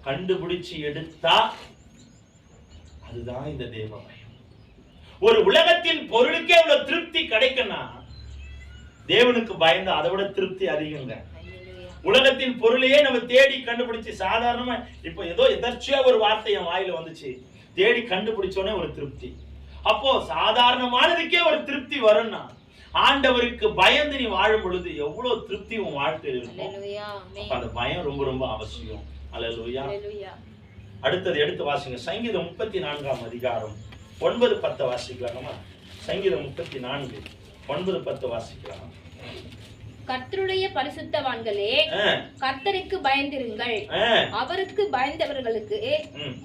கண்டுபிடிச்சு எடுத்தா அதுதான் இந்த தேவ பயம். ஒரு உலகத்தின் பொருளுக்கே அவ்வளவு திருப்தி கிடைக்கும்னா தேவனுக்கு பயந்து அதை விட திருப்தி அதிகங்க. உலகத்தின் பொருளையே நம்ம தேடி கண்டுபிடிச்சு, சாதாரணமா இப்ப ஏதோ எதர்ச்சியா ஒரு வார்த்தை என் வாயில வந்துச்சு, தேடி கண்டுபிடிச்சோன்னே ஒரு திருப்தி. அப்போ சாதாரணமானதுக்கே ஒரு திருப்தி வரும்னா ஆண்டவருக்கு பயந்து நீ வாழும் பொழுது எவ்வளவு திருப்தி உன் வாழ்க்கையில் இருக்கும். அந்த பயம் ரொம்ப ரொம்ப அவசியம். அல்லேலூயா. அடுத்தது எடுத்து வாசிங்க, சங்கீதம் 34 அதிகாரம் 9-10 வாசிக்கலாமா? சங்கீதம் 34 9-10 வாசிக்கலாம். கர்த்தருடைய பரிசுத்தவான்களே, கர்த்தருக்கு பயந்திருங்கள், அவருக்கு பயந்தவர்களுக்கு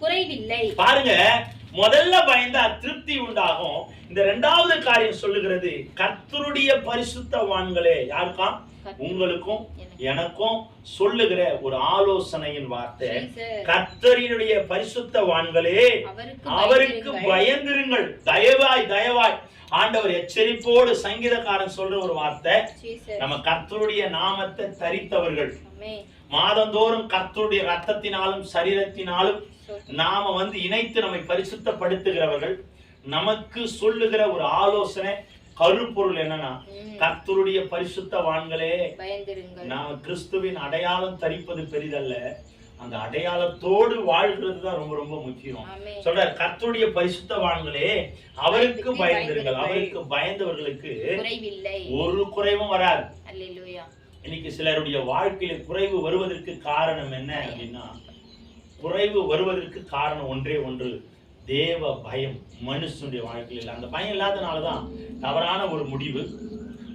குறைவில்லை. பாருங்க, முதல்ல பயந்தா திருப்தி உண்டாகும். இந்த இரண்டாவது காரியம் சொல்லுகிறது, கர்த்தருடைய பரிசுத்தவான்களே. யாருக்காம்? உங்களுக்கும் எனக்கும் சொல்லுகிற ஒரு ஆலோசனையின் வார்த்தை. கர்த்தரினுடைய பரிசுத்தவான்களே, அவருக்கு பயந்திருங்கள். தயவாய் தயவாய் ஆண்டவர் எச்சரிப்போடு சங்கீதக்காரன் சொல்ற ஒரு வார்த்தை, நம்ம கர்த்தருடைய நாமத்தை தரித்தவர்கள், மாதந்தோறும் கர்த்தருடைய ரத்தத்தினாலும் சரீரத்தினாலும் நாம இணைத்து நம்மை பரிசுத்தப்படுத்துகிறவர்கள், நமக்கு சொல்லுகிற ஒரு ஆலோசனை கருப்பொருள் என்னன்னா, கர்த்தருடைய பரிசுத்தவான்களே, நாம் கிறிஸ்துவின் அடையாளம் தரிப்பது பெரிதல்ல, அந்த அடையாளத்தோடு வாழ்கிறது தான் ரொம்ப ரொம்ப முக்கியம். சொல்ற கர்த்தருடைய பரிசுத்தவான்களே, அவருக்கு பயந்திருங்கள், அவருக்கு பயந்தவர்களுக்கு ஒரு குறைவும் வராது. இன்னைக்கு சிலருடைய வாழ்க்கையில குறைவு வருவதற்கு காரணம் என்ன அப்படின்னா, குறைவு வருவதற்கு காரணம் ஒன்றே ஒன்று, தேவ பயம் மனுஷனுடைய வாழ்க்கையில். அந்த பயம் இல்லாதனாலதான் தவறான ஒரு முடிவு,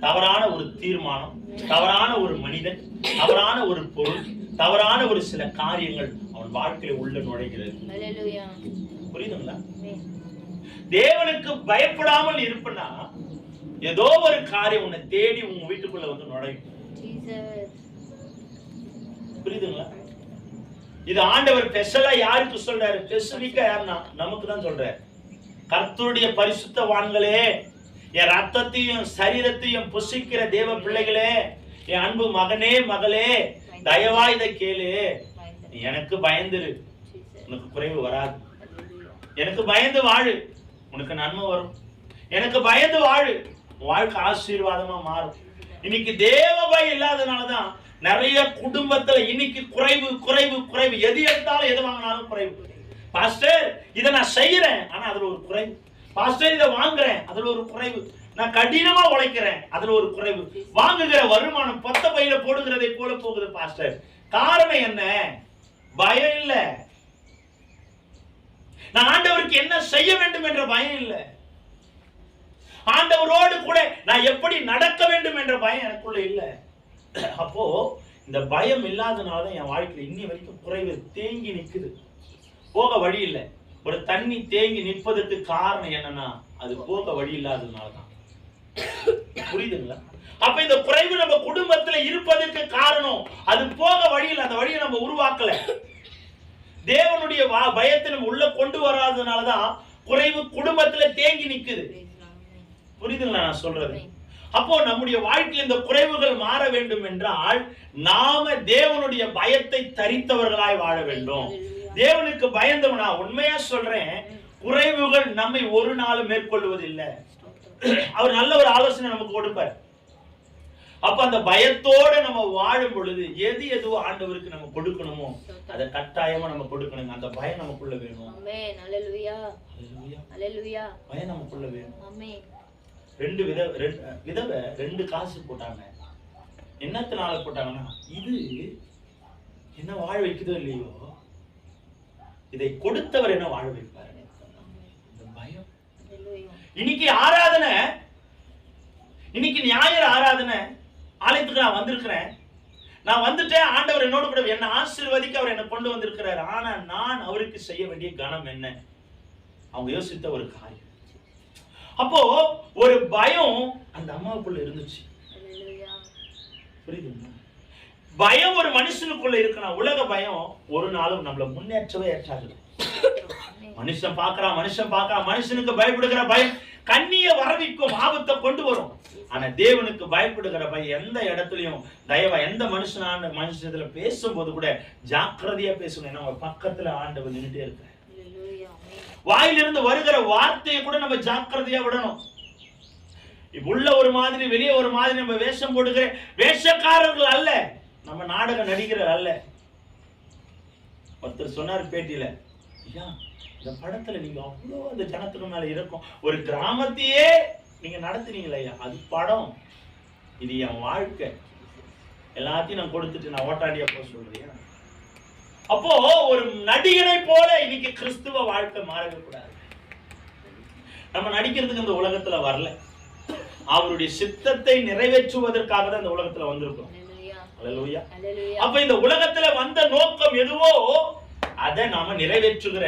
தவறான ஒரு தீர்மானம், தவறான ஒரு மனிதன், தவறான ஒரு பொருள், தவறான ஒரு சில காரியங்கள் அவன் வாழ்க்கையில உள்ள நுழைகிறது. புரியுதுங்களா? தேவனுக்கு பயப்படாமல் இருப்பனா ஏதோ ஒரு காரியம் உன்னை தேடி உங்க வீட்டுக்குள்ள நுழையும். புரியுதுங்களா? இது ஆண்டவர் ஸ்பெஷலா யாருக்கு சொல்றாரு? ஸ்பெசிபிக்கா யாருன்னா நமக்கு தான் சொல்றாரு. கர்த்தருடைய பரிசுத்தவான்களே, என் ரத்தத்தையும் சரீரத்தையும் புசிக்கிற தேவ பிள்ளைகளே, என் அன்பு மகனே மகளே, தயவா இதை கேளு. நீ எனக்கு பயந்துரு, உனக்கு குறைவு வராது. எனக்கு பயந்து வாழு, உனக்கு நன்மை வரும். எனக்கு பயந்து வாழு, வாழ்க்கை ஆசீர்வாதமா மாறும். இன்னைக்கு தேவ பயம் இல்லாதனாலதான் நிறைய குடும்பத்துல இன்னைக்கு குறைவு குறைவு குறைவு. எது எடுத்தாலும் எது வாங்கினாலும் குறைவு. பாஸ்டர் இதை நான் செய்யறேன், ஆனா அதுல ஒரு குறைவு. பாஸ்டர் இதை வாங்குறேன், அதுல ஒரு குறைவு. நான் கடினமா உழைக்கிறேன், அதுல ஒரு குறைவு. வாங்குகிற வருமானம் பொத்த பையில போடுகிறதை போல போகுது பாஸ்டர். காரணம் என்ன? பயம் இல்ல. நான் ஆண்டவருக்கு என்ன செய்ய வேண்டும் என்ற பயம் இல்ல. ஆண்டவரோடு கூட நான் எப்படி நடக்க வேண்டும் என்ற பயம் எனக்குள்ள இல்லை. அப்போ இந்த பயம் இல்லாதனாலதான் என் வாழ்க்கையில இன்னி வரைக்கும் குறைவு தேங்கி நிக்குது, போக வழி இல்லை. ஒரு தண்ணி தேங்கி நிற்பதற்கு காரணம் என்னன்னா அது போக வழி இல்லாததுனாலதான். புரியுதுங்களா? அப்ப இந்த குறைவு நம்ம குடும்பத்துல இருப்பதற்கு காரணம் அது போக வழியில், அந்த வழியை நம்ம உருவாக்கல. தேவனுடைய பயத்தை நம்ம உள்ள கொண்டு வராததுனாலதான் குறைவு குடும்பத்துல தேங்கி நிக்குது. புரியுதுங்களா நான் சொல்றது? அப்போ நம்முடைய வாழ்க்கையில் இந்த குறைவுகள் மாற வேண்டும் என்றால் நாம தேவனுடைய பயத்தை தரித்தவர்களாய் வாழ வேண்டும். தேவனுக்கு பயந்தவனா உண்மையா சொல்றேன், குறைவுகள் நம்மை ஒரு நாள் மேற்கொள்வதில்லை. அவர் நல்ல ஒரு ஆலோசனை நமக்கு கொடுப்பார். அப்ப அந்த பயத்தோட நம்ம வாழும் பொழுது எது எதுவோ ஆண்டவருக்கு நம்ம கொடுக்கணுமோ அதை கட்டாயமா நம்ம கொடுக்கணுங்க. அந்த பயம் நமக்குள்ள வேணும். பயம் நமக்குள்ள வேணும். ரெண்டு விதவை 2 காசு போட்டாங்க. என்னத்தினால போட்டாங்கன்னா, இது என்ன வாழ வைக்குதோ இல்லையோ இதை கொடுத்தவர் என்ன வாழ வைப்பாரு. இந்த பயம். இன்னைக்கு ஆராதனை, இன்னைக்கு ஞாயிறு ஆராதனை, ஆலயத்துக்கு நான் வந்திருக்கிறேன், நான் வந்துட்டேன், ஆண்டவர் என்னோட கூட என்ன ஆசீர்வதிக்க அவர் என்ன கொண்டு வந்திருக்கிறார். ஆனா நான் அவருக்கு செய்ய வேண்டிய கணம் என்ன? அவங்க யோசித்த ஒரு காரியம். அப்போ ஒரு பயம் அந்த அம்மாவுக்குள்ள இருந்துச்சு. புரியுதுங்களா? பயம் ஒரு மனுஷனுக்குள்ள இருக்கணும். உலக பயம் ஒரு நாளும் நம்மள முன்னேற்றவே ஏற்றாது. மனுஷன் பார்க்கறான், மனுஷனுக்கு பயப்படுகிற பயம் கண்ணிய வரவிக்கும், ஆபத்தை கொண்டு வரும். ஆனா தேவனுக்கு பயப்படுகிற பயம் எந்த இடத்துலயும் தயவா எந்த மனுஷத்துல பேசும்போது கூட ஜாக்கிரதையா பேசணும். ஏன்னா பக்கத்துல ஆண்டவர் நின்னுட்டே இருக்கிற வாயிலிருந்து வருகிற வார்த்தையை கூட நம்ம ஜாக்கிரதையா விடணும். உள்ள ஒரு மாதிரி வெளியே ஒரு மாதிரி நம்ம வேஷம் போடுகிற வேஷக்காரர்கள் அல்ல, நம்ம நாடக நடிகர்கள் அல்ல. ஒருத்தர் சொன்னார் பேட்டியில, ஐயா இந்த படத்துல நீங்க அவ்வளோ அந்த ஜனத்துக்கு மேல இருக்கும், ஒரு கிராமத்தையே நீங்க நடத்துறீங்களா ஐயா, அது படம், இது என் வாழ்க்கை, எல்லாத்தையும் நான் கொடுத்துட்டு நான் ஓட்டாண்டியா போக சொல்றேன். அப்போ ஒரு நடிகனை போல இன்னைக்கு கிறிஸ்துவ வாழ்க்கை மாறவே கூடாது. நம்ம நடிக்கிறதுக்கு இந்த உலகத்துல வரல, அவருடைய சித்தத்தை நிறைவேற்றுவதற்காக தான் இந்த உலகத்துல வந்திருக்கோம். அல்லேலூயா. அப்ப இந்த உலகத்துல வந்த நோக்கம் எதுவோ அதை நாம நிறைவேற்றுகிற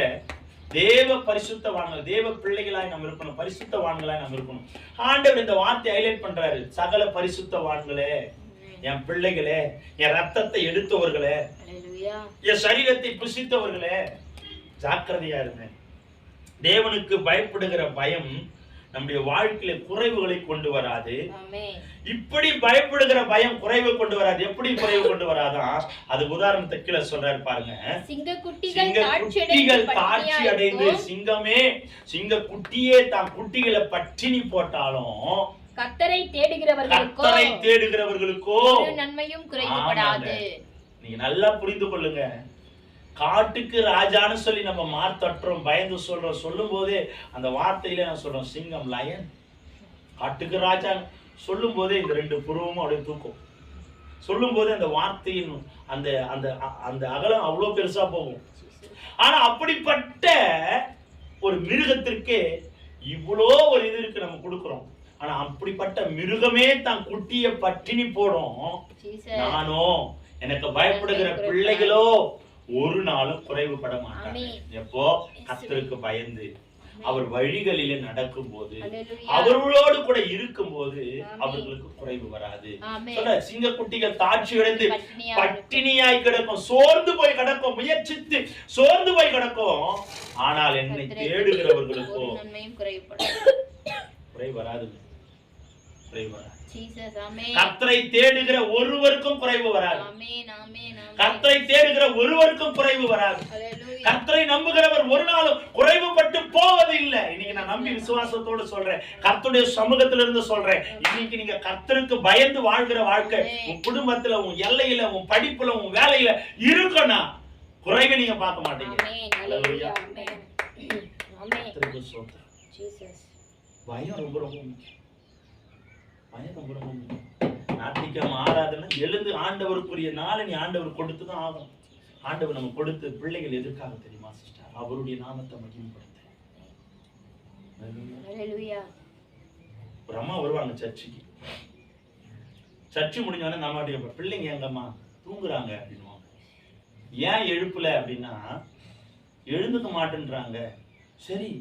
தேவ பரிசுத்தவான்கள், தேவ பிள்ளைகளாய் நம்ம இருக்கணும், பரிசுத்தவான்களாய் நம்ம இருக்கணும். ஆண்டவர் இந்த வார்த்தையை ஹைலைட் பண்றாரு, சகல பரிசுத்தவான்களே, என் பிள்ளைகளே, என் ரத்தத்தை எடுத்தவர்களே, என் சரீரத்தை புசித்தவர்களே, ஜாக்கிரதையா இருங்க. தேவனுக்கு பயப்படுகிற பயம் நம்முடைய வாழ்க்கையில குறைவுகளை கொண்டு வராது. இப்படி பயப்படுகிற பயம் குறைவு கொண்டு வராது. எப்படி குறைவு கொண்டு வராதான், அது உதாரணத்தை கீழே சொல்றாரு பாருங்க. சிங்கக்குட்டிகள் தாட்சி அடைந்து, சிங்க குட்டியே தான் குட்டிகளை பட்டினி போட்டாலும் கர்த்தரை தேடுகிறவர்களுக்கோ நன்மையும் குறைவுபடாது. நீங்க நல்லா புரிந்து கொள்ளுங்க. காட்டுக்கு ராஜான்னு சொல்லி நம்ம மார்த்தற்றோம், பயந்து சொல்றோம். சொல்லும் போதே அந்த வார்த்தையில நான் சொல்றோம், சிங்கம் லயன், காட்டுக்கு ராஜா சொல்லும் போதே இந்த 2 புருவமும் அப்படியே தூக்கும். சொல்லும் போதே அந்த வார்த்தையின் அந்த அந்த அந்த அகலம் அவ்வளவு பெருசா போகும். ஆனா அப்படிப்பட்ட ஒரு மிருகத்திற்கு இவ்வளோ ஒரு இது இருக்கு நம்ம கொடுக்கிறோம். ஆனா அப்படிப்பட்ட மிருகமே தான் குட்டிய பட்டினி போடும். நானோ எனக்கு பயப்படுகிற பிள்ளைகளோ ஒரு நாளும் குறைவுபட மாட்டாங்க. எப்போ கர்த்தருக்கு பயந்து அவர் வழிகளிலே நடக்கும் போது, அவர்களோடு கூட இருக்கும் போது அவர்களுக்கு குறைவு வராது. சிங்க குட்டிகள் தாட்சி அடைந்து பட்டினியாய் கிடக்கும், சோர்ந்து போய் கிடக்கும், முயற்சித்து சோர்ந்து போய் கிடக்கும். ஆனால் என்னை தேடுகிறவர்களுக்கோ குறைவு வராது. கர்த்தரை தேடுகிற ஒருவருக்கும் குறைவு வராது. கர்த்தரை தேடுகிற ஒருவருக்கும் குறைவு வராது. கர்த்தரை நம்புகிறவர் ஒரு நாளும் குறைவுபட்டு போவது இல்லை. இன்னைக்கு நான் நம்பி விசுவாசத்தோடு சொல்றேன், கர்த்தருடைய சமூகத்திலிருந்து சொல்றேன். இன்னைக்கு நீங்க கர்த்தருக்கு பயந்து வாழ்கிற வாழ்க்கை உன் குடும்பத்துல, உன் எல்லையில, உன் படிப்புல, உன் வேலையில இருக்கணும், குறைவை நீங்க பார்க்க மாட்டீங்க. பயம் ரொம்ப ரொம்ப முக்கியம். ஞாயிற்றுக்கிழமை ஆராதனை எழுந்து ஆண்டவருக்குரிய நாளை நீ ஆண்டவர் கொடுத்துதான் ஆகும். ஆண்டவர் நம்ம கொடுத்து பிள்ளைகள் எதற்காக தெரியுமா சிஸ்டர்? அவருடைய நாமத்தை மகிமைப்படுத்த. ஒரு அம்மா வருவாங்க சர்ச்சுக்கு. சர்ச்சு முடிஞ்சோடனே நம்ம கேட்போம், பிள்ளைங்க எங்கம்மா? தூங்குறாங்க அப்படின்வாங்க. ஏன் எழுப்புல அப்படின்னா, எழுந்துக்க மாட்டேன்றாங்க. சரி,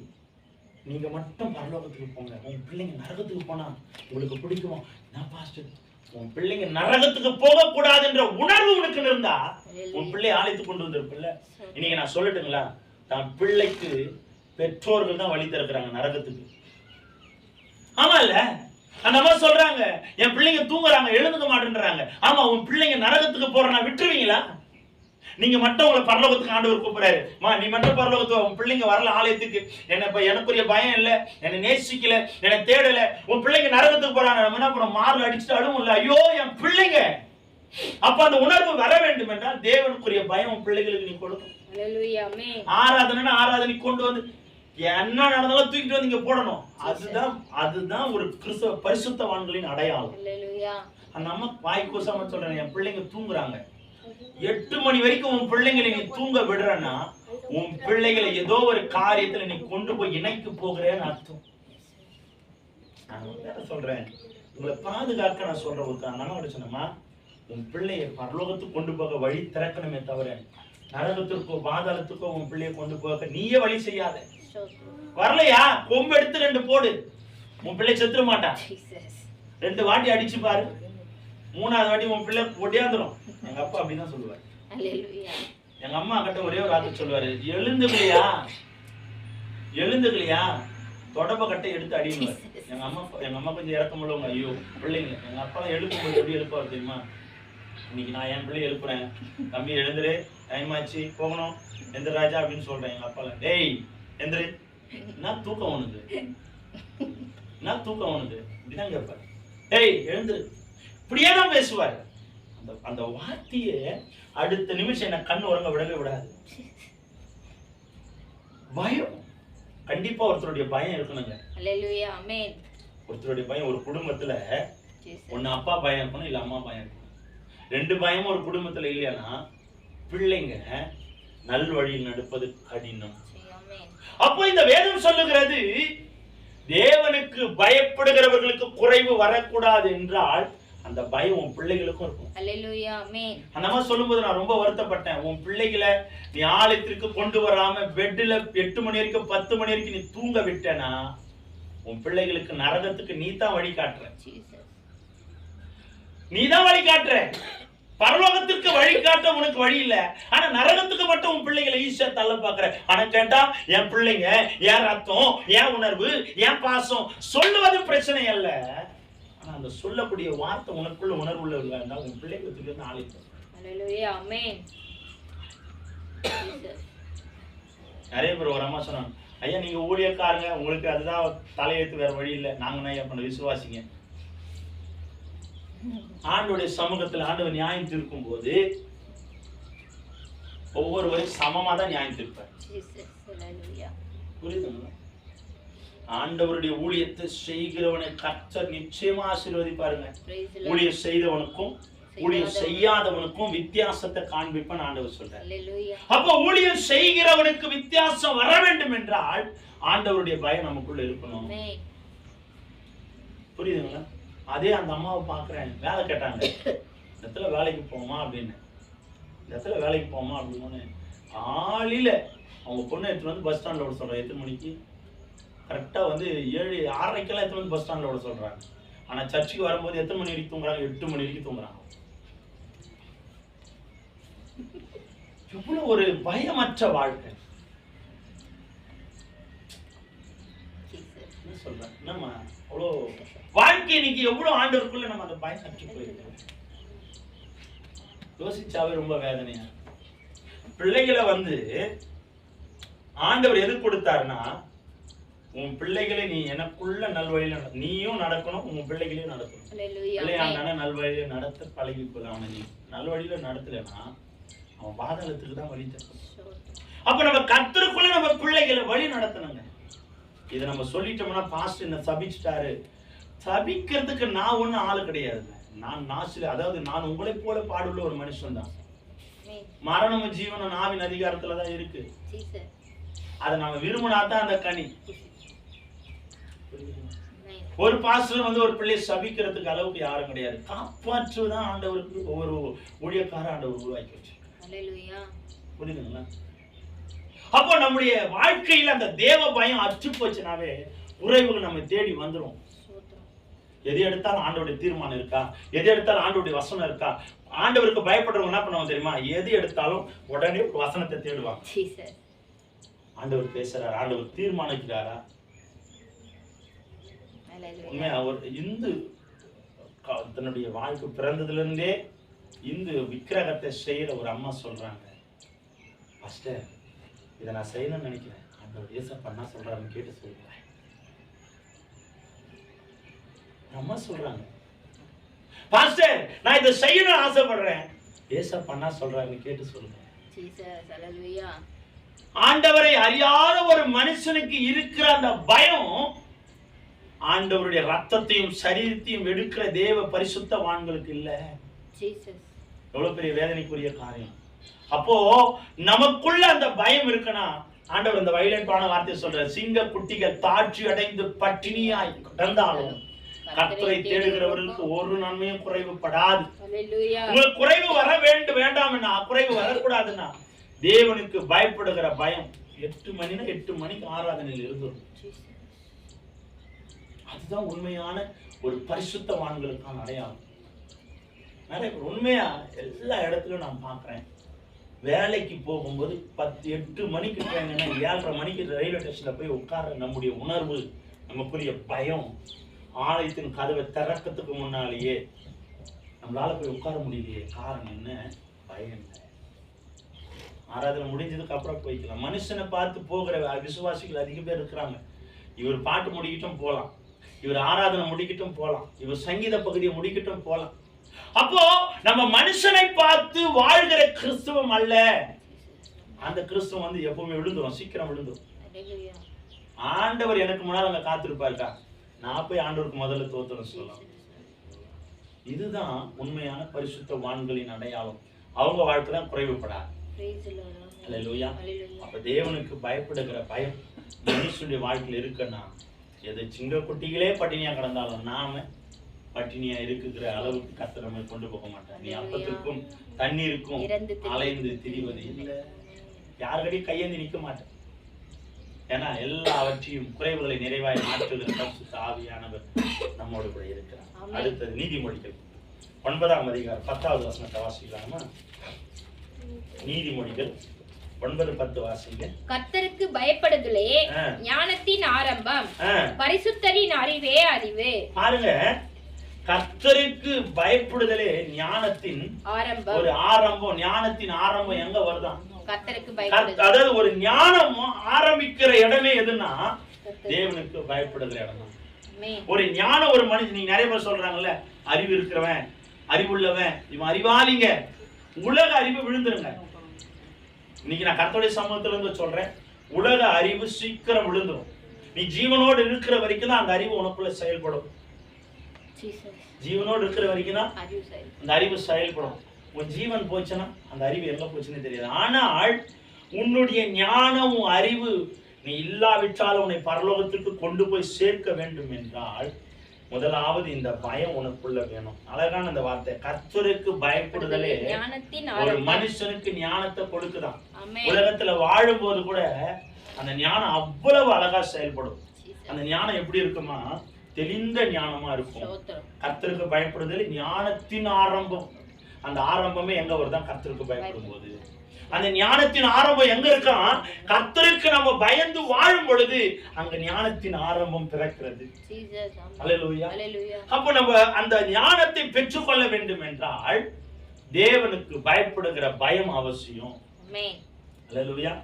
நீங்க மட்டும் பரலோகத்துக்கு போங்க, உன் பிள்ளைங்க நரகத்துக்கு போனா உங்களுக்கு பிடிக்குமா? நான் பாஸ்டர், உன் பிள்ளைங்க நரகத்துக்கு போக கூடாதுன்ற உணர்வு உனக்கு இருந்தா உன் பிள்ளையை ஆலயத்துக்கு கொண்டு வந்திருப்பில்ல. இன்னைக்கு நான் சொல்லட்டுங்களா, தான் பிள்ளைக்கு பெற்றோர்கள் தான் வழி திறக்கிறாங்க நரகத்துக்கு. ஆமா இல்ல, அந்த அம்மா சொல்றாங்க, என் பிள்ளைங்க தூங்குறாங்க, எழுந்துக்க மாட்டேன்றாங்க. ஆமா, உன் பிள்ளைங்க நரகத்துக்கு போறனா விட்டுருவீங்களா? நீங்க மட்டும் உங்களை பரலோகத்துக்கு ஆண்டவர் கூப்பிடுறாரு, நீ மட்டும் பரலோகத்துக்கு, உன் பிள்ளைங்க வரல ஆலயத்துக்கு, எனக்குரிய பயம் இல்ல, என்னை நேசிக்கல, என்னை தேடல, உன் பிள்ளைங்க நரகத்துக்கு போறாங்க. நம்ம என்ன பண்ண, மார்ல அடிச்சுட்டு அழுவும்ல, ஐயோ என் பிள்ளைங்க. அப்ப அந்த உணர்வு வர வேண்டும் என்றால் தேவனுக்குரிய பயம் உன் பிள்ளைகளுக்கு நீ கொடுக்கணும். ஆராதனை ஆராதனை கொண்டு வந்து என்ன நடந்தாலும் தூக்கிட்டு வந்து இங்க போடணும். அதுதான் ஒரு கிறிஸ்தவ பரிசுத்தவான்களின் அடையாளம். அந்த அம்மா வாய் கூசாம சொல்றேன், என் பிள்ளைங்க தூங்குறாங்க, 8 மணி வரைக்கும் உன் பிள்ளைங்களை நீ தூங்க விடுறன்னா உன் பிள்ளைகளை ஏதோ ஒரு காரியத்துல நீ கொண்டு போய் இணைக்கு போகிறேன்னு அர்த்தம். நான் சொல்றேன், உங்களை பாதுகாக்க நான் சொல்றேன். ஒரு சொன்னமா, உன் பிள்ளைய பரலோகத்துக்கு கொண்டு போக வழி திறக்கணுமே தவிர நரகத்திற்கோ பாதாளத்துக்கோ உன் பிள்ளைய கொண்டு போக நீயே வழி செய்யாத. வரலையா, கொம்பு எடுத்து 2 போடு, உன் பிள்ளை செத்துற மாட்டான். 2 வாட்டி அடிச்சு பாரு, 3ஆவது வாட்டி உன் பிள்ளை ஒடியாந்துரும். எங்க அப்பா அப்படிதான் சொல்லுவாரு. எங்க அம்மா கிட்ட ஒரே ஒரு வார்த்தை சொல்லுவாரு, எழுந்துக்கலையா தொடப்ப கட்டை எடுத்து அடியுவாரு. எங்க அம்மா கொஞ்சம் இறக்கம் உள்ளவங்க. ஐயோ பிள்ளைங்க, எங்க அப்பா எழுப்பும்போது எப்படி எழுப்பாரு தெரியுமா? இன்னைக்கு நான் என் பிள்ளை எழுப்புறேன், தம்பி எழுந்துரு, டைம் ஆச்சு போகணும், எந்திர ராஜா அப்படின்னு சொல்றேன். எங்க அப்பா, டேய் எந்திரு, என்ன தூக்கம் உனக்கு, இப்படிதான் கேட்பாரு. டேய் எழுந்துரு, இப்படியே தான் பேசுவாரு. அந்த வார்த்தையே அடுத்த நிமிஷம் என்ன கண் உறங்க விடவே விடாது. பயம், கண்டிப்பா ஒருத்தருடைய பயம் இருக்கணுங்க. ஒருத்தருடைய பயம் ஒரு குடும்பத்துல ஒன்னு அப்பா பயம் இருக்கணும், இல்ல அம்மா பயம் இருக்கணும். 2 பயமும் ஒரு குடும்பத்துல இல்லையானா பிள்ளைங்க நல் வழியில் நடப்பது கடினம். அப்போ இந்த வேதம் சொல்லுகிறது, தேவனுக்கு பயப்படுகிறவர்களுக்கு குறைவு வரக்கூடாது என்றால் அந்த பயம் உன் பிள்ளைகளுக்கும் இருக்கும். அந்த மாதிரி சொல்லும்போது நான் ரொம்ப வருத்தப்பட்டேன். உன் பிள்ளைகளை நீ ஆலயத்திற்கு கொண்டு வராம பெட்ல 8 மணி வரைக்கும் 10 மணி வரைக்கும் நீ தூங்க விட்டனா உன் பிள்ளைகளுக்கு நரகத்துக்கு நீ தான் வழி காட்டுற. நீதான் வழி காட்டுற. பரலோகத்திற்கு வழி காட்ட உனக்கு வழி இல்ல, ஆனா நரகத்துக்கு மட்டும் உன் பிள்ளைகளை ஈஸியா தள்ள பாக்குற. ஆனா கேட்டா என் பிள்ளைங்க, என் ரத்தம், என் உணர்வு, என் பாசம் சொல்லுவது பிரச்சனை அல்ல. ஆனா அந்த சொல்லக்கூடிய வார்த்தை உனக்குள்ள உணர்வு உள்ள உன் பிள்ளைகளுக்கு நாளைக்கு. நிறைய பேர் ஒரு அம்மா சொன்னாங்க, ஐயா நீங்க ஊழியக்காரங்க, உங்களுக்கு அதுதான் தலையெழுத்து, வேற வழி இல்லை. நாங்க என்ன பண்ண விசுவாசிங்க. ஆண்டோடைய சமூகத்தில் ஆண்டவர் நியாயம் தீர்க்கும் போது ஒவ்வொருவரும் சமமா தான் நியாயம் தீர்ப்பார். புரியுதுங்களா? ஆண்டவருடைய ஊழியத்தை செய்கிறவனை கர்த்தர் நிச்சயமா ஆசீர்வதிப்பாருங்க. ஊழியம் செய்தவனுக்கும் ஊழியம் செய்யாதவனுக்கும் வித்தியாசத்தை காண்பிப்பான் ஆண்டவர் சொல்றார். அப்ப ஊழியம் செய்கிறவனுக்கு வித்தியாசம் வர வேண்டும் என்றால் ஆண்டவருடைய பயம் நமக்குள்ள இருக்கணும். புரியுதுங்களா? அதே அந்த அம்மாவை பாக்குறேன், வேலை கேட்டாங்க, இந்த இடத்துல வேலைக்கு போமா அப்படின்னு. இந்த இடத்துல வேலைக்கு போமா அப்படின்னு காலையில அவங்க பொண்ணு எடுத்துட்டு வந்து பஸ் ஸ்டாண்ட்ல விட சொல்றாங்க. எத்தனை மணிக்கு? கரெக்டா வந்து 7:30 எடுத்துட்டு வந்து பஸ் ஸ்டாண்ட்ல விட சொல்றாங்க. ஆனா சர்ச்சுக்கு வரும்போது எத்தனை மணி வரைக்கும் தூங்குறாங்க? 8 மணி வரைக்கும் தூங்குறாங்க. எவ்வளவு ஒரு பயமற்ற வாழ்க்கை. சொல்றேன் என்னம்மா, அவ்வளோ வாழ்க்கை இன்னைக்கு எவ்வளவு ஆண்டவருக்குள்ள நம்ம அந்த பயம் சற்று போயிருக்கோம். யோசிச்சாவே ரொம்ப வேதனையா. பிள்ளைகளை வந்து ஆண்டவர் எது கொடுத்தாருன்னா, உன் பிள்ளைகளை நீ எனக்குள்ள நல்வழியில நீயும் நடக்கணும், உன் பிள்ளைகளையும் நடக்கணும். பிள்ளையாண்டான நல்வழியில நடத்த பழகிக்கொள்ள. அவனை நீ நல்வழியில நடத்தலைன்னா அவன் பாதாளத்துக்கு தான் வழி தரணும். அப்ப நம்ம கர்த்தருக்குள்ள நம்ம பிள்ளைகளை வழி நடத்தணுங்க. இதை நம்ம சொல்லிட்டோம்னா பாஸ்டர் என்ன சபிச்சிட்டாரு, சபிக்கிறதுக்கு நான் ஒன்னும் ஆளு கிடையாது. நான் நாசில, அதாவது நான் உங்களை போல பாடுள்ள ஒரு மனுஷன் தான். மரணமும் ஜீவனும் நாவின் அதிகாரத்துலதான் இருக்கு. அதை நாம விரும்பினா தான் அந்த கனி. ஒரு பாஸ்டர் வந்து ஒரு பிள்ளையை சபிக்கிறதுக்கு அளவுக்கு யாரும் கிடையாது. காப்பாற்றுவதான் ஆண்டவருக்கு ஒவ்வொரு ஊழியக்கார ஆண்டவர் உருவாக்கி வச்சிருக்காங்க. புரியுதுங்களா? அப்போ நம்முடைய வாழ்க்கையில் அந்த தேவ பயம் அச்சு போச்சுனாவே குறைவுகள் நம்ம தேடி வந்துடும். எது எடுத்தாலும் ஆண்டவருடைய தீர்மானம் இருக்கா, எது எடுத்தாலும் ஆண்டவருடைய வசனம் இருக்கா. ஆண்டவருக்கு பயப்படுறவங்க என்ன பண்ணுவாங்க தெரியுமா? எது எடுத்தாலும் உடனே ஒரு வசனத்தை தேடுவாங்க. ஆண்டவர் பேசுறாரா, ஆண்டவர் தீர்மானிக்கிறாரா? உண்மையா அவர் இந்து தன்னுடைய வாழ்க்கை பிறந்ததுல இருந்தே இந்து விக்கிரகத்தை செய்யற ஒரு அம்மா சொல்றாங்க, பாஸ்டர் இதை நான் செய்யணும்னு நினைக்கிறேன், ஆண்டவர் ஏசப்பா என்ன சொல்றாருன்னு கேட்டு சொல்றேன். அம்மா சொல்றாங்க, பாஸ்டர் நான் இதை செய்யணும்னு ஆசைப்படுறேன், ஏசப்பா என்ன சொல்றாருன்னு கேட்டு சொல்லுங்க. ஆண்டவரை அறியாத ஒரு மனுஷனுக்கு இருக்கிற அந்த பயம் ஆண்டவருடைய ரத்தத்தையும் சரீரத்தையும் எடுக்கிற தேவ பரிசுத்தவான்களுக்கு இல்ல. எவ்வளவு பெரிய வேதனைக்குரிய காரியம். அப்போ நமக்குள்ள அந்த பயம் இருக்குன்னா, ஆண்டவர் இந்த வைலண்டான வார்த்தை சொல்ற, சிங்க குட்டிகள் தாட்சி அடைந்து பட்டினியாய் கிடந்தாலும் கர்த்தரை தேடுகிறவர்களுக்கு ஒரு நன்மையும் குறைவுபடாது. உங்களுக்கு குறைவு வர வேண்டாம்னா, குறைவு வரக்கூடாதுன்னா தேவனுக்கு பயப்படுகிற பயம் 8 மணினா 8 மணிக்கு ஆராதனையில் இருந்துடும். அதுதான் உண்மையான ஒரு பரிசுத்தவான்களுக்கான அடையாளம். நிறைய பேர் உண்மையா எல்லா இடத்துலயும் நான் பார்க்கிறேன், வேலைக்கு போகும்போது 8 மணிக்கு ட்ரெயின்னா 7:30 மணிக்கு ரயில்வே ஸ்டேஷன்ல போய் உட்கார்ற நம்முடைய உணர்வு, நமக்குரிய பயம், ஆலயத்தின் கதவை திறக்கிறதுக்கு முன்னாலேயே நம்மளால போய் உட்கார முடியலையே, காரணம் என்ன? பயம். ஆராதனை முடிஞ்சதுக்கு அப்புறம் போய்க்கலாம். மனுஷனை பார்த்து போகிற விசுவாசிகள் அதிக பேர் இருக்கிறாங்க. இவர் பாட்டு முடிக்கட்டும் போலாம், இவர் ஆராதனை முடிக்கட்டும் போலாம், இவர் சங்கீத பகுதியை முடிக்கட்டும் போலாம். அப்போ நம்ம மனுஷனை பார்த்து வாழ்கிற கிறிஸ்துவம் அல்ல. அந்த கிறிஸ்துவம் வந்து எப்பவுமே விழுந்துரும், சீக்கிரம் விழுந்துரும். ஆண்டவர் எனக்கு முன்னால் அங்க காத்திருப்பாருக்கா, நான் போய் ஆண்டவருக்கு முதல்ல தோத்துறேன் சொல்லலாம். இதுதான் உண்மையான பரிசுத்தவான்களின் அடையாளம். அவங்க வாழ்க்கை தான் குறைவுபடாது. அல்லேலூயா. அப்ப தேவனுக்கு பயப்படுகிற பயம் மனுஷனுடைய வாழ்க்கையில் இருக்குன்னா, எது சிங்க குட்டிகளே பட்டினியா கிடந்தாலும் நாம பட்டினியா இருக்குகிற அளவுக்கு கர்த்தர் நம்மை கொண்டு போக மாட்டார். நீ அப்பத்திற்கும் தண்ணீருக்கும் அலைந்து திரிவது இல்லை, யாருக்கடையும் கையேந்தி நிற்க மாட்டேன். ஏன்னா எல்லாவற்றையும் குறைவுகளை நிறைவாய் மாற்றுகிற பரிசுத்த ஆவியானவர் நம்மோடு கூட இருக்கிறார். அடுத்தது நீதிமொழிகள் 9ஆம் அதிகாரம் 10வது வசனத்தை வாசிக்கலாமா? நீதிமொழிகள் 9:10 வாசிங்க. கர்த்தருக்கு பயப்படுதலே ஞானத்தின் ஆரம்பம், பரிசுத்தரின் அறிவே அறிவு. பாருங்க, கர்த்தருக்கு பயப்படுதலே ஞானத்தின் ஆரம்பம். ஒரு ஆரம்பம், ஞானத்தின் ஆரம்பம் எங்க வருதான்? கர்த்தருக்கு பயப்படுதல். அதாவது ஒரு ஞானம் ஆரம்பிக்கிற இடமே எதுன்னா தேவனுக்கு பயப்படுகிற இடம் தான். ஒரு ஞானம் ஒரு மனுஷன், நீங்க நிறைய பேர் சொல்றாங்கல்ல, அறிவு இருக்கிறவன், அறிவுள்ளவன், இவன் அறிவாளிங்க. உலக அறிவு விழுந்துருங்க. இன்னைக்கு நான் கர்த்தருடைய சமூகத்துல இருந்து சொல்றேன், உலக அறிவு சீக்கிரம் விழுந்துரும். நீ ஜீவனோடு இருக்கிற வரைக்கும் தான் அந்த அறிவு உனக்குள்ள செயல்படும். ஜீவனோடு இருக்கிற வரைக்கும் தான் அந்த அறிவு செயல்படும். உன் ஜீவன் போச்சுன்னா அந்த அறிவு எங்க போச்சுன்னு தெரியாது. ஆனால் உன்னுடைய ஞானம், அறிவு நீ இல்லாவிட்டாலும் உன்னை பரலோகத்திற்கு கொண்டு போய் சேர்க்க வேண்டும் என்றால் முதலாவது இந்த பயம் உனக்குள்ள வேணும். அழகான இந்த வார்த்தை, கர்த்தருக்கு பயப்படுதலே ஒரு மனுஷனுக்கு ஞானத்தை கொடுக்குதான். உலகத்துல வாழும் போது கூட அந்த ஞானம் அவ்வளவு அழகா செயல்படும். அந்த ஞானம் எப்படி இருக்குமா? தெளிந்த ஞானமா இருக்கும். கர்த்தருக்கு பயப்படுதலே ஞானத்தின் ஆரம்பம். அந்த ஆரம்பமே எங்க வருதான்? கர்த்தருக்கு பயப்படும் போது. அந்த ஞானத்தின் ஆரம்பம் எங்க இருக்கா? கர்த்தருக்கு நம்ம பயந்து வாழும் பொழுது அங்க ஞானத்தின் ஆரம்பம் பிறக்கிறது. அல்லேலூயா. அப்ப நம்ம அந்த ஞானத்தை பெற்றுக்கொள்ள வேண்டும் என்றால் தேவனுக்கு பயப்படுகிற பயம் அவசியம். அல்லேலூயா.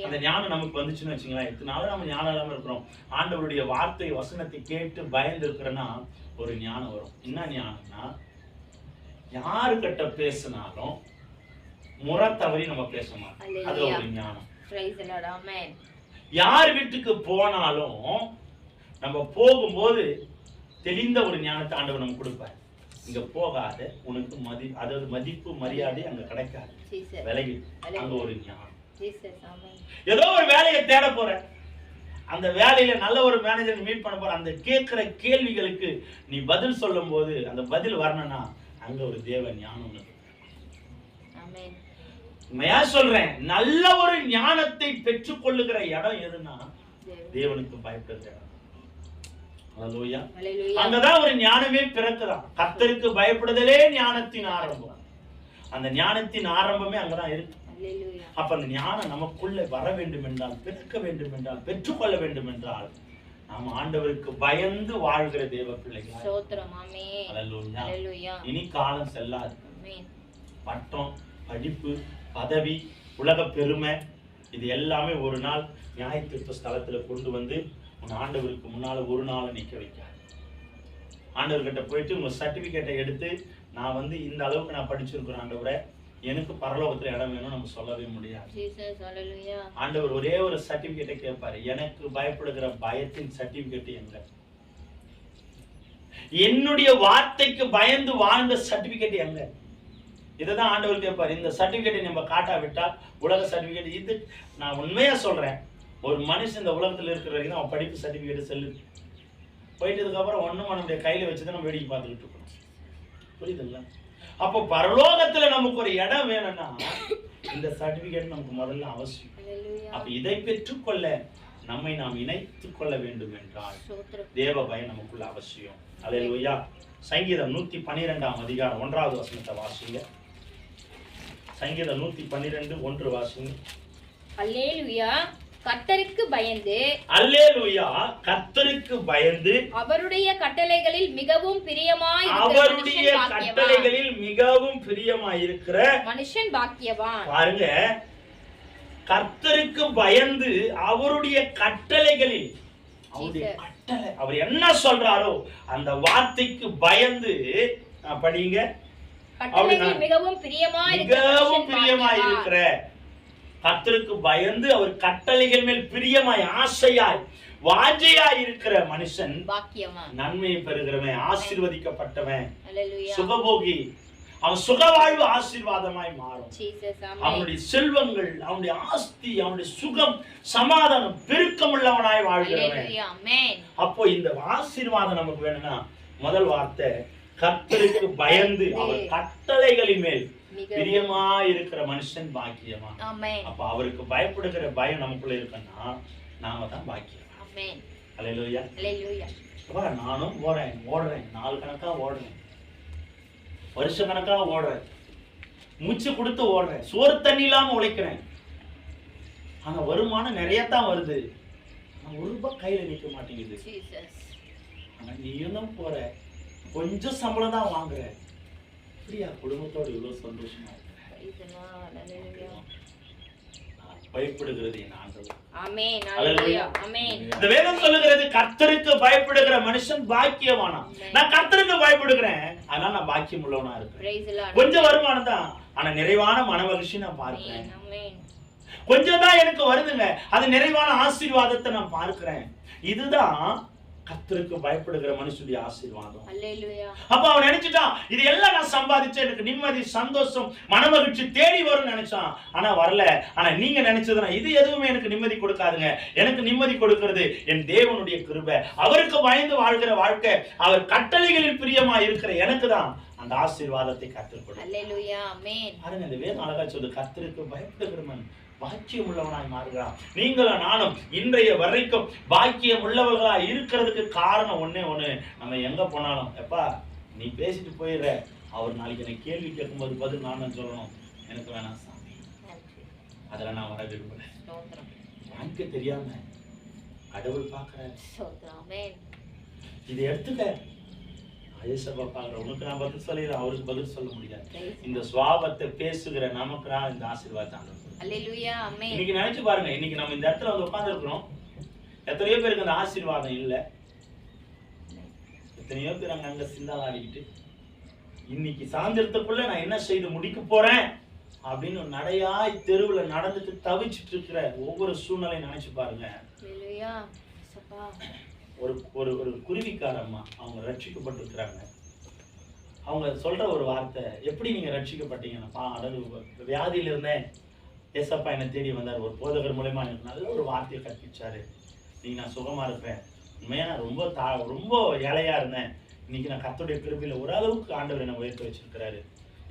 அந்த ஞானம் நமக்கு வந்துச்சுன்னு வச்சுங்களேன், எத்தனை நாளும் நம்ம ஞானம் இல்லாம இருக்கிறோம். ஆண்டவருடைய வார்த்தை வசனத்தை கேட்டு பயந்து இருக்கிறோன்னா ஒரு ஞானம் வரும். என்ன ஞானம்னா, யாருக்கிட்ட பேசினாலும் முறை தவறி நம்ம பேச மாட்டோம். அது ஒரு ஞானம். யார் வீட்டுக்கு போனாலும் நம்ம போகும்போது தெளிந்த ஒரு ஞானத்தை ஆண்டவர் நம்ம கொடுப்பார். இங்க போகாத, உனக்கு அதாவது மதிப்பு மரியாதை அங்க கிடைக்காது, விலகி. அங்க ஒரு ஞானம். ஏதோ ஒரு வேலையை தேட போற, அந்த வேலையில நல்ல ஒரு மேனேஜர் மீட் பண்ண போற, அந்த கேட்கிற கேள்விகளுக்கு நீ பதில் சொல்லும் போது அந்த பதில் வரணும்னா அங்க ஒரு தேவ ஞானம் இருக்கு. உண்மையா சொல்றேன், நல்ல ஒரு ஞானத்தை பெற்றுக் கொள்ளுகிற இடம் எதுன்னா தேவனுக்கு பயப்படுகிற இடம். அல்லேலூயா. அங்கதான் ஒரு ஞானமே பிறக்குதான். கர்த்தருக்கு பயப்படுதலே ஞானத்தின் ஆரம்பம். அந்த ஞானத்தின் ஆரம்பமே அங்கதான் இருக்கு. அப்ப அந்த ஞானம் நமக்குள்ள வர வேண்டும் என்றால், பிறக்க வேண்டும் என்றால், பெற்றுக்கொள்ள வேண்டும் என்றால் நாம் ஆண்டவருக்கு பயந்து வாழ்கிற தேவ பிள்ளைகள். இனி காலம் செல்லாது. பட்டம், படிப்பு, பதவி, உலக பெருமை, இது எல்லாமே ஒரு நாள் நியாயத்தீர்ப்பு ஸ்தலத்துல கொண்டு வந்து உன் ஆண்டவருக்கு முன்னால ஒரு நாள் நிக்க வைக்காது. ஆண்டவர்கிட்ட போயிட்டு உங்க சர்டிபிகேட்டை எடுத்து, நான் வந்து இந்த அளவுக்கு நான் படிச்சிருக்கிறேன் ஆண்டவரே, எனக்கு பரலோகத்துல இடம் வேணும் நம்ம சொல்லவே முடியாது. ஆண்டவர் ஒரே ஒரு சர்டிபிகேட்டை கேட்பாரு, எனக்கு பயப்படுகிற பயத்தின் சர்டிபிகேட் எங்க? என்னுடைய வார்த்தைக்கு பயந்து வாழ்ந்த சர்டிபிகேட் எங்க? இதைதான் ஆண்டவர் கேட்பாரு. இந்த சர்டிபிகேட்டை நம்ம காட்டாவிட்டால், உலக சர்டிபிகேட் இது நான் உண்மையா சொல்றேன், ஒரு மனுஷன் இந்த உலகத்துல இருக்கிற வரைக்கும் அவன் படிப்பு சர்டிபிகேட் செல்லுது. போயிட்டதுக்கு அப்புறம் ஒண்ணும் நம்முடைய கையில வச்சுதான் நம்ம வேடிக்கை பார்த்துக்கிட்டு இருக்கோம். புரியுதுல்ல? அப்போ பரலோகத்துல நமக்கு ஒரு இடம் வேணும்னா இந்த சர்டிபிகேட் நமக்கு முதல்ல அவசியம். அப்ப இதை பெற்றுக்கொள்ள நம்மை நாம் இணைத்துக் கொள்ள வேண்டும் என்றால் தேவ பயம் நமக்குள்ள அவசியம். அல்லேலூயா. சங்கீதம் 112 அதிகாரம் 1வது வசனத்தை வாசிங்க. சங்கீதம் 112 1 வாசிங்க. அல்லேலூயா. கர்த்தருக்கு பயந்து, அல்லேலூயா, கர்த்தருக்கு பயந்து அவருடைய கட்டளைகளில் மிகவும் பிரியமாயிருக்கிற மனுஷன் பாக்கியவான். பாருங்க, கர்த்தருக்கு பயந்து அவருடைய கட்டளைகளில், அவருடைய கட்டளை, அவர் என்ன சொல்றாரோ அந்த வார்த்தைக்கு பயந்து படிங்க. மிகவும் பிரியமாயிருக்கிற, கர்த்தருக்கு பயந்து அவர் கட்டளைகள் மேல் பிரியமாய் ஆசையாய் வாஞ்சையாய் இருக்கிற மனுஷன் பாக்கியவான். நன்மையை பெறுகிறவன், ஆசீர்வதிக்கப்பட்டவன், சுகபோகி. அவன் சுகவாழ்வு ஆசீர்வாதமாய் மாறும். அவனுடைய செல்வங்கள், அவனுடைய ஆஸ்தி, அவனுடைய சுகம், சமாதானம், பெருக்கம் உள்ளவனாய் வாழ்கிறவன். அப்போ இந்த ஆசீர்வாதம் நமக்கு வேணும்னா முதல் வார்த்தை, கர்த்தருக்கு பயந்து அவர் கட்டளைகளின் மேல் பிரியமா இருக்கிற மனுஷன் பாக்கியமா. அப்ப அவருக்கு பயப்படுகிற பயம் நமக்குள்ள இருக்குன்னா நாம தான் பாக்கியம். அல்லேலூயா. நானும் ஓடுறேன், நாள் கணக்கா ஓடுறேன், வருஷ கணக்கா ஓடுறேன், மூச்சு கொடுத்து ஓடுறேன், சோறு தண்ணி இல்லாம உழைக்கிறேன். ஆனா வருமானம் நிறைய தான் வருது, ₹1 கையில நிக்க மாட்டேங்குது. ஆனா நீயும் தான் போற, கொஞ்சம் சம்பளம் தான் வாங்குற, குடும்பத்தோட இவ்வளவு சந்தோஷமா பயப்படுகிறது என் ஆண்டவர். இந்த வேதம் சொல்லுகிறது, கர்த்தருக்கு பயப்படுகிற மனுஷன் பாக்கியவானா. நான் கர்த்தருக்கு பயப்படுகிறேன், அதனால நான் பாக்கியம் உள்ளவனா இருக்கிறேன். கொஞ்சம் வருமானம் தான், ஆனா நிறைவான மனமகிழ்ச்சி நான் பார்க்கிறேன். கொஞ்சம் தான் எனக்கு வருதுங்க, அது நிறைவான ஆசீர்வாதத்தை நான் பார்க்கிறேன். இதுதான் கர்த்தருக்கு பயப்படுகிற மனுஷனுடைய ஆசீர்வாதம். அப்ப அவன் நினைச்சிட்டான், இது எல்லாம் நான் சம்பாதிச்சேன், எனக்கு நிம்மதி, சந்தோஷம், மனமகிழ்ச்சி தேடி வரும்னு நினைச்சான். ஆனா வரல. ஆனா நீங்க நினைச்சதுன்னா இது எதுவுமே எனக்கு நிம்மதி கொடுக்காதுங்க. எனக்கு நிம்மதி கொடுக்கிறது என் தேவனுடைய கிருபை. அவருக்கு பயந்து வாழ்கிற வாழ்க்கை, அவர் கட்டளைகளில் பிரியமா இருக்கிற எனக்கு தான் அந்த ஆசீர்வாதத்தை கர்த்தர் கொடுக்கிறார். பாருங்க, இந்த வேதம் அழகா சொல்லுது, கர்த்தருக்கு பயப்படுகிறவன் பாக்கியம் உள்ளவனாய் மாறுகிறான். நீங்களும் நானும் இன்றைய வரைக்கும் பாக்கியம் உள்ளவர்களா இருக்கிறதுக்கு காரணம் ஒண்ணே ஒண்ணு, நம்ம எங்க போனாலும், எப்பா நீ பேசிட்டு போயிடுற, அவர் நாளைக்கு எனக்கு கேள்வி கேட்கும்போது பதில் நான் சொல்லணும், எனக்கு வேணாம் சாமி, அதுல நான் வர விரும்புறேன். வாழ்க்கை தெரியாம கடவுள் பார்க்கிறேன், இதை எடுத்துக்க. ஐயசப்பா பாக்குற உனக்கு நான் பதில் சொல்லிடுறேன், அவருக்கு பதில் சொல்ல முடியாது. இந்த சுவாபத்தை பேசுகிற நமக்கு நான் இந்த ஆசீர்வாதம். இன்னைக்கு நினைச்சு பாருங்க, இன்னைக்கு நம்ம இந்த இடத்துல வந்து உட்கார்ந்து இருக்கிறோம், எத்தனையோ பேருக்கு அந்த ஆசீர்வாதம் இல்ல, எத்தனையோ பேர் அங்க சிந்தால் ஆடிக்கிட்டு இன்னைக்கு சாயந்தரத்துக்குள்ள நான் என்ன செய்து முடிக்க போறேன் அப்படின்னு நடையாய் தெருவுல நடந்துட்டு தவிச்சிட்டு இருக்கிற ஒவ்வொரு சூழ்நிலையும் நினைச்சு பாருங்க. ஒரு ஒரு ஒரு குருவிக்காரம்மா, அவங்க ரட்சிக்கப்பட்டிருக்கிறாங்க. அவங்க சொல்ற ஒரு வார்த்தை, எப்படி நீங்க ரட்சிக்கப்பட்டீங்கன்னா, வியாதியில இருந்தேன், ஏசப்பா என்னை தேடி வந்தார், ஒரு போதகர் மூலமா எனக்கு நல்ல ஒரு வார்த்தையை கற்பிச்சாரு, இன்னைக்கு நான் சுகமா இருப்பேன். உண்மையா நான் ரொம்ப ஏழையா இருந்தேன், இன்னைக்கு நான் கர்த்தருடைய கிருபையில ஓரளவுக்கு ஆண்டவர் என்னை உயர்த்தி வச்சிருக்கிறாரு.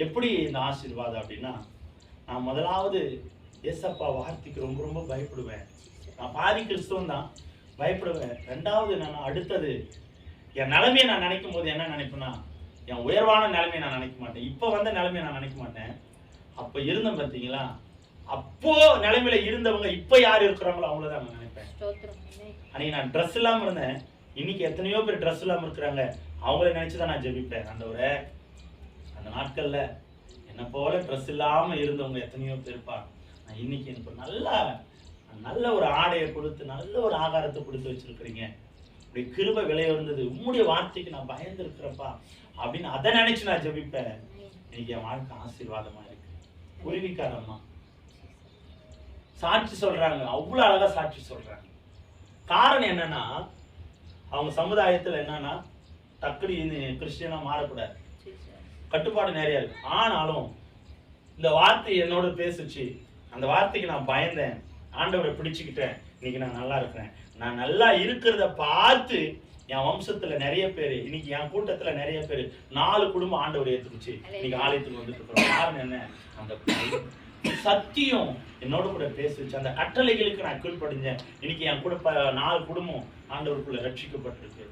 எப்படி இந்த ஆசீர்வாதம் அப்படின்னா, நான் முதலாவது ஏசப்பா வார்த்தைக்கு ரொம்ப ரொம்ப பயப்படுவேன். நான் பாதி கிறிஸ்துவன் தான், பயப்படுவேன். ரெண்டாவது நான் அடுத்தது என் நிலைமையை நான் நினைக்கும் போது என்ன நினைப்பேன்னா, என் உயர்வான நிலைமையை நான் நினைக்க மாட்டேன். இப்போ வந்த நிலைமையை நான் நினைக்க மாட்டேன். அப்போ இருந்தேன் பார்த்தீங்களா, அப்போ நிலைமையில இருந்தவங்க இப்போ யார் இருக்கிறாங்களோ அவங்கள தான் நான் நினைப்பேன். அன்னைக்கு நான் ட்ரெஸ் இல்லாமல் இருந்தேன், இன்னைக்கு எத்தனையோ பேர் ட்ரெஸ் இல்லாமல் இருக்கிறாங்க, அவங்கள நினைச்சுதான் நான் ஜெபிப்பேன். ஆண்டவரே, அந்த நாட்கள்ல என்ன போல ட்ரெஸ் இல்லாமல் இருந்தவங்க எத்தனையோ பேருப்பா, நான் இன்னைக்கு எனக்கு நல்ல ஒரு ஆடையை கொடுத்து நல்ல ஒரு ஆகாரத்தை கொடுத்து வச்சிருக்கிறீங்க, இப்படி கிருபை விலை வந்தது, உம்முடைய வார்த்தைக்கு நான் பயந்து இருக்கிறப்பா அப்படின்னு அதை நினைச்சு நான் ஜெபிப்பேன். இன்னைக்கு என் வாழ்க்கை ஆசீர்வாதமா இருக்கு. உருவிக்காரம்மா சாட்சி சொல்றாங்க, அவ்வளவு அழகா சாட்சி சொல்றாங்க. காரணம் என்னன்னா, அவங்க சமுதாயத்துல என்னன்னா டக்குனு கிறிஸ்டியனா மாறக்கூடாது, கட்டுப்பாடு நிறைய இருக்கு. ஆனாலும் இந்த வார்த்தை என்னோட பேசுச்சு, அந்த வார்த்தைக்கு நான் பயந்தேன், ஆண்டவரை பிடிச்சுக்கிட்டேன், இன்னைக்கு நான் நல்லா இருக்கிறேன். நான் நல்லா இருக்கிறத பார்த்து என் வம்சத்துல நிறைய பேர், இன்னைக்கு என் கூட்டத்துல நிறைய பேர் 4 குடும்பம் ஆண்டவர் ஏத்துக்குச்சு, இன்னைக்கு ஆலயத்துக்கு வந்துட்டு இருக்கிறோம். காரணம் என்ன, அந்த சத்தியம் என்னோட கூட பேசுச்சு, அந்த கட்டளைகளுக்கு நான் கீழ்ப்படிஞ்சேன். இன்னைக்கு என் கூட 4 குடும்பம் ஆண்டவருக்குள்ள ரட்சிக்கப்பட்டிருக்கு.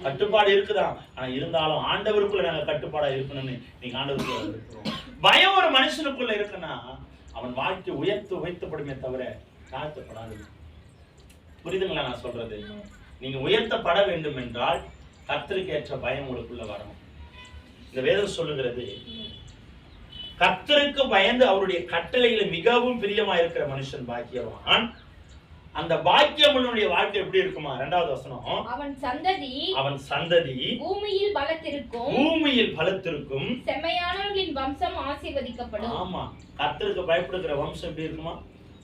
கட்டுப்பாடு இருக்குதான், ஆனா இருந்தாலும் ஆண்டவருக்குள்ள நாங்க கட்டுப்பாடா இருக்கணும்னு நீங்க ஆண்டவருக்குள்ள இருக்கிறோம். பயம் ஒரு மனுஷனுக்குள்ள இருக்குன்னா அவன் வாழ்க்கை உயர்த்தப்படுமே தவிர தாழ்த்தப்படாது. புரியுதுங்களா நான் சொல்றது? நீங்க உயர்த்தப்பட வேண்டும் என்றால் கர்த்தருக்கு ஏற்ற பயம் உங்களுக்குள்ள வரணும். இந்த வேதம் சொல்லுகிறது, கர்த்தருக்கு பயந்து அவருடைய கட்டளையில மிகவும் பிரியமா இருக்கிற மனுஷன் பாக்கியவான். அந்த பாக்கியமுடைய வாழ்க்கை எப்படி இருக்குமா? 2வது வசனம், அவன் சந்ததி பூமியில் பலத்திருக்கும், செம்மையானவர்களின் வம்சம் ஆசீர்வதிக்கப்படும். ஆமா, கர்த்தருக்கு பயப்படுகிற வம்சம் எப்படி இருக்குமா?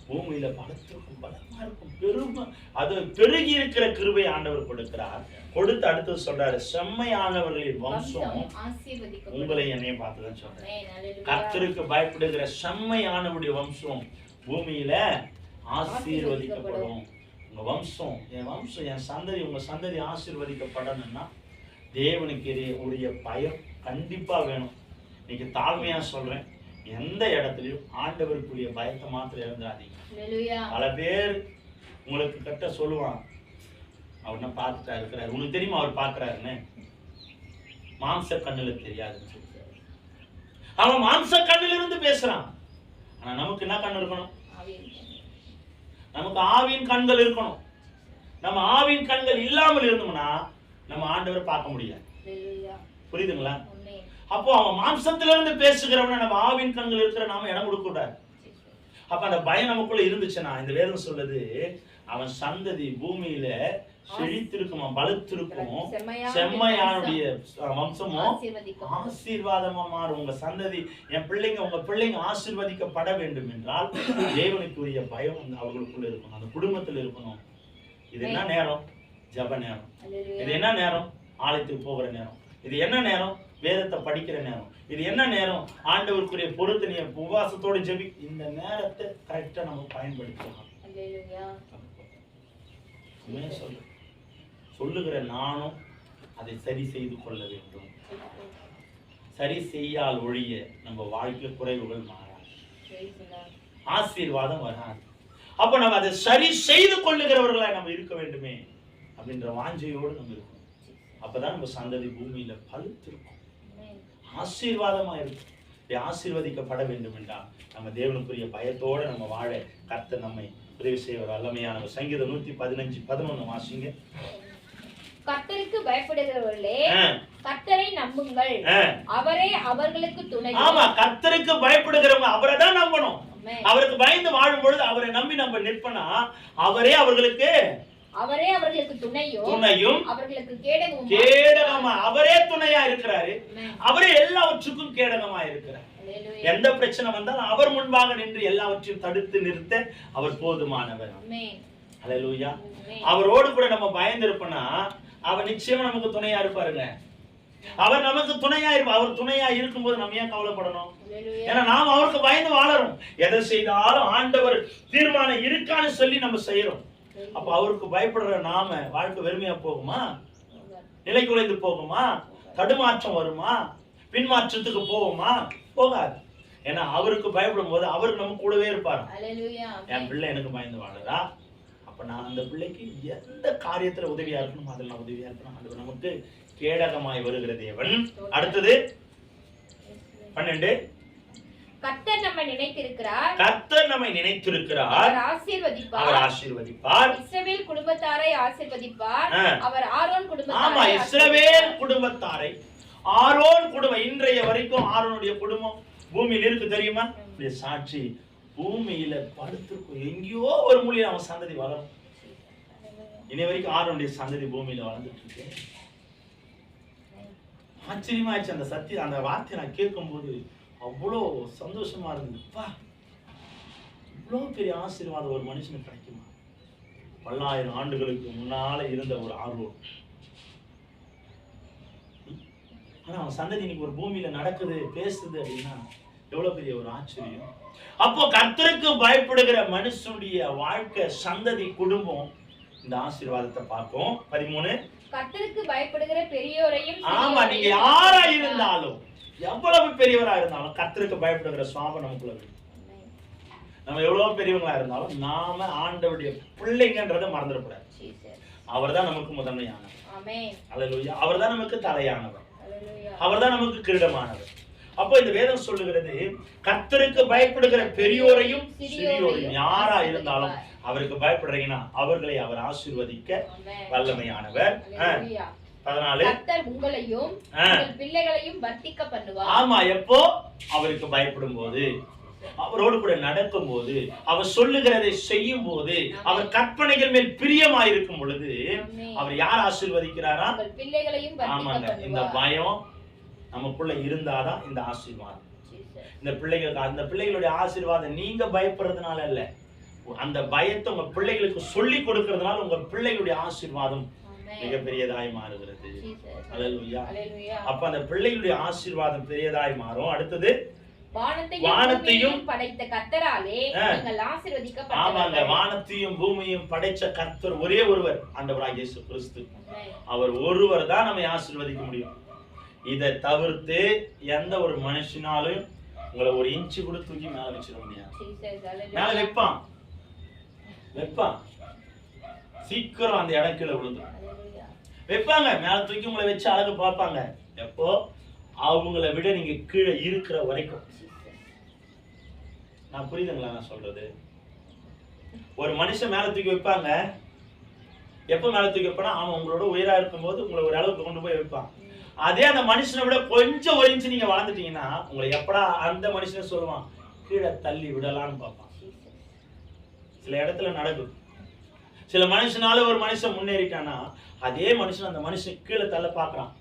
பூமியில பலத்திருக்கும், பலமா இருக்கும், பெருமை, அது பெருகி இருக்கிற கிருபை ஆண்டவர் கொடுக்கிறார். கொடுத்து அடுத்தது சொல்றாரு, செம்மையானவர்களின் வம்சம் உங்களை என்னையும் பார்த்துதான் சொல்றேன். கர்த்தருக்கு பயப்படுகிற செம்மையானவருடைய வம்சம் பூமியில ஆசீர்வதிக்கப்படும். உங்க வம்சம், என் சந்ததி, உங்க சந்ததி ஆசீர்வதிக்கப்படணும்னா தேவனுக்கு உரிய பயம் கண்டிப்பா வேணும். இன்னைக்கு தாழ்மையா சொல்றேன், எந்த இடத்துலயும் ஆண்டவருக்குரிய பயத்தை மாத்திரம் இழந்துடாதீங்க. பல பேர் உங்களுக்கு கிட்ட சொல்லுவான், அவர் என்ன பார்த்துட்டா இருக்கிறாரு, உங்களுக்கு தெரியுமா அவர் பார்க்கிறாருன்னு? மாம்ச கண்ணுல தெரியாது. அவன் மாம்ச கண்ணுல இருந்து பேசுறான். ஆனா நமக்கு என்ன கண்ணு இருக்கணும்? நமக்கு ஆவியின் கண்கள் இருக்கணும். நம்ம ஆவியின் கண்கள் இல்லாமல் இருந்தோம்னா நம்ம ஆண்டவரை பார்க்க முடியாது. புரியுதுங்களா? அப்போ அவன் மாம்சத்துல இருந்து பேசுகிறவன நம்ம ஆவியின் கண்கள் இருக்கிற நாம இடம் கொடுக்க கூடாது. அப்ப அந்த பயம் நமக்குள்ள இருந்துச்சுன்னா, இந்த வேதம் சொல்லுது, அவன் சந்ததி பூமியில செழித்திருக்குமா, பலத்திருக்கும், செம்மையானுடைய வம்சமும் ஆசீர்வாதமா மாறும். உங்க சந்ததி, என் பிள்ளைங்க, உங்க பிள்ளைங்க ஆசீர்வதிக்கப்பட வேண்டும் என்றால் தேவனுக்குரிய பயம் அவர்களுக்குள்ள இருக்கணும், அந்த குடும்பத்துல இருக்கணும். இது என்ன நேரம்? ஜப நேரம். இது என்ன நேரம்? ஆலயத்துக்கு போகிற நேரம். இது என்ன நேரம்? வேதத்தை படிக்கிற நேரம். இது என்ன நேரம்? ஆண்டவருக்குரிய பொருத்தனைய உபவாசத்தோட ஜெபி. இந்த நேரத்தை கரெக்டா நம்ம பயன்படுத்தலாம். சொல்லுகிற நானும் அதை சரி செய்து கொள்ள வேண்டும். சரி செய்யால் ஒழிய நம்ம வாழ்க்கை குறைவுகள் மாறாது, ஆசீர்வாதம் வராது. அப்ப நம்ம அதை சரி செய்து கொள்ளுகிறவர்களா நம்ம இருக்க வேண்டுமே அப்படின்ற வாஞ்சையோடு நம்ம இருக்கணும். அப்பதான் நம்ம சந்ததி பூமியில பழுத்திருக்கும், ஆசீர்வாதமா இருக்கும். ஆசீர்வதிக்கப்பட வேண்டும் என்றால் நம்ம தேவனுக்குரிய பயத்தோட நம்ம வாழ கர்த்தர் நம்மை உதவி செய்வார். வல்லமையான சங்கீதம் 115:11 வாசிங்க. கர்த்தருக்கு பயப்படுகிறவர்களே, கர்த்தரை நம்புங்கள், அவரே அவர்களுக்கு துணை. ஆமா, கர்த்தருக்கு பயப்படுகிறவங்க அவரை தான் நம்பணும். அவருக்கு பயந்து வாழும் பொழுது அவரை நம்பி நம்ம நிற்பனா அவரே அவர்களுக்கு துணையும் அவர்களுக்கு கேடகமா. அவரே துணையா இருக்கிறாரு, அவரே எல்லாவற்றுக்கும் கேடகமா இருக்கிறார். எந்த பிரச்சனை வந்தாலும் அவர் முன்பாக நின்று எல்லாவற்றையும் தடுத்து நிறுத்த அவர் போதுமானவர். அல்லேலூயா. அவரோடு கூட நம்ம பயந்து இருப்போம்னா அவர் நிச்சயமா நமக்கு துணையா இருப்பாருங்க. அவர் நமக்கு துணையா இருப்பார். அவர் துணையா இருக்கும்போது நம்ம ஏன் கவலைப்படணும்? ஏன்னா நாம் அவருக்கு பயந்து வாழறோம். எதை செய்தாலும் ஆண்டவர் தீர்மானம் இருக்கான்னு சொல்லி நம்ம செய்யறோம். அப்ப அவருக்கு பயப்படுற நாம வாழ்க்கை வெறுமையா போகுமா? நிலை குலைந்து போகுமா? தடுமாற்றம் வருமா? பின்மாற்றத்துக்கு போகுமா? போகாது. ஏன்னா அவருக்கு பயப்படும் போது அவருக்கு நம்ம கூடவே இருப்பாரு. என் பிள்ளை எனக்கு பயந்து வாழறா, அப்ப நான் அந்த பிள்ளைக்கு எந்த காரியத்துல உதவியா இருக்கணும் அதில் நான் உதவியா இருக்கணும். அது நமக்கு கேடகமாய் வருகிற தேவன். அடுத்தது 12, கர்த்தர் நம்மை நினைத்திருக்கிறார். கர்த்தர் நம்மை நினைத்திருக்கிறார். அவர் ஆசீர்வதிப்பார். அவர் ஆசீர்வதிப்பார். இஸ்ரவேல் குடும்பத்தாரை ஆசீர்வதிப்பார். அவர் ஆரோன் குடும்பத்தாரை. ஆமா, இஸ்ரவேல் குடும்பத்தாரை, ஆரோன் குடும்பம். இன்றைய வரைக்கும் ஆரோனுடைய குடும்பம் பூமியில் இருக்கு தெரியுமா? சாட்சி பூமியில படுத்திருக்கும். எங்கேயோ ஒரு மூலையில அவன் சந்ததி வளரும். இனி வரைக்கும் ஆரோனுடைய சந்ததி பூமியில வளர்ந்துட்டு இருக்கு. ஆச்சரியமாச்சு அந்த சத்தியம். அந்த வார்த்தையை நான் கேட்கும் போது அவ்வளோ சந்தோஷமா இருந்ததுப்பா. இவ்வளோ பெரிய ஆசீர்வாதம் ஒரு மனுஷனுக்கு கிடைக்குமா? 1000 ஆண்டுகளுக்கு முன்னால இருந்த ஒரு ஆர்வம். ஆனா அவன் சந்ததி இன்னைக்கு ஒரு பூமியில நடக்குது, பேசுது அப்படின்னா எவ்வளவு பெரிய ஒரு ஆச்சரியம். அப்போ கர்த்தருக்கு பயப்படுகிற மனுஷனுடைய வாழ்க்கை, சந்ததி, குடும்பம் இந்த ஆசீர்வாதத்தை பார்ப்போம். 13, கர்த்தருக்கு பயப்படுகிற பெரியோரையும். ஆமா, நீங்க யாரா இருந்தாலும், எவ்வளவு பெரியவரா இருந்தாலும் கர்த்தருக்கு பயப்படுகிற சுவாபம் நமக்குள்ள இருக்கு. நம்ம எவ்வளவு பெரியவங்களா இருந்தாலும் நாம ஆண்டவருடைய பிள்ளைங்கன்றதை மறந்துடக்கூடாது. அவர்தான் நமக்கு முதன்மையானவர். அல்லேலூயா. அவர்தான் நமக்கு தலையானவர். அவர்தான் நமக்கு கிரீடமானவர். அப்போ இந்த வேதம் சொல்லுகிறது, கர்த்தருக்கு பயப்படுகிற பெரியோரையும் சிறியோரையும் யாரா இருந்தாலும் அவருக்கு பயப்படுறீங்கன்னா அவர்களை அவர் ஆசீர்வதிக்க வல்லமையானவர். 14, கர்த்தர் உங்களையும் உங்கள் பிள்ளைகளையும் வர்த்திக்க பண்ணுவார். ஆமா, எப்போ? அவருக்கு பயப்படும் போது, அவரோடு கூட நடக்கும் போது, அவர் சொல்லுகிறதை செய்யும் போது, அவர் கற்பனைகள் மேல் பிரியமாயிருக்கும் பொழுது அவர் யார் ஆசீர்வதிக்கிறாரா? பிள்ளைகளையும். ஆமாங்க, இந்த பயம் நமக்குள்ள இருந்தாதான் இந்த ஆசீர்வாதம். இந்த பிள்ளைகளுக்கு, அந்த பிள்ளைகளுடைய ஆசீர்வாதம் நீங்க பயப்படுறதுனால இல்ல, அந்த பயத்தை உங்க பிள்ளைகளுக்கு சொல்லி கொடுக்கறதுனால உங்க பிள்ளைகளுடைய ஆசீர்வாதம் மிகப்பெரியதாய் மாறுகிறது. அல்லேலூயா. அப்ப அந்த பிள்ளைகளுடைய ஆசீர்வாதம் பெரியதாய் மாறும். அடுத்தது வானத்தையும் படைத்த கர்த்தராலே நீங்கள் ஆசீர்வதிக்கப்பட்டீர்கள். ஆமாங்க, வானத்தையும் பூமியையும் படைச்ச கர்த்தர் ஒரே ஒருவர், ஆண்டவராகிய இயேசு கிறிஸ்து. அவர் ஒருவர் தான் நம்மை ஆசீர்வதிக்க முடியும். இதை தவிர்த்து எந்த ஒரு மனுஷனாலும் உங்களை ஒரு இன்ச்சு கூட தூக்கி மேல வச்சிட முடியாது. மேல வைப்பான் சீக்கிரம் அந்த இடம் கீழே விழுந்து வைப்பாங்க. மேல தூக்கி உங்களை வச்சு அழகு பார்ப்பாங்க. எப்போ? அவங்களை விட நீங்க கீழே இருக்கிற வரைக்கும். நான் புரியுதுங்களா நான் சொல்றது? ஒரு மனுஷன் மேல தூக்கி வைப்பாங்க. எப்ப மேல தூக்கி வைப்பானா, அவன் உங்களோட உயரா இருக்கும் போது உங்களை ஒரு அளவுக்கு கொண்டு போய் வைப்பான். அதே அந்த மனுஷனை விட கொஞ்சம் ஒரு இன்ச்சு நீங்க வாழ்ந்துட்டீங்கன்னா உங்களை எப்படா அந்த மனுஷனை சொல்லுவான் கீழே தள்ளி விடலான்னு பார்ப்பான். சில இடத்துல நடக்கும். சில மனுஷனால ஒரு மனுஷன் முன்னேறிட்டானா அதே மனுஷன் அந்த மனுஷன் கீழே தள்ள பாக்குறான்.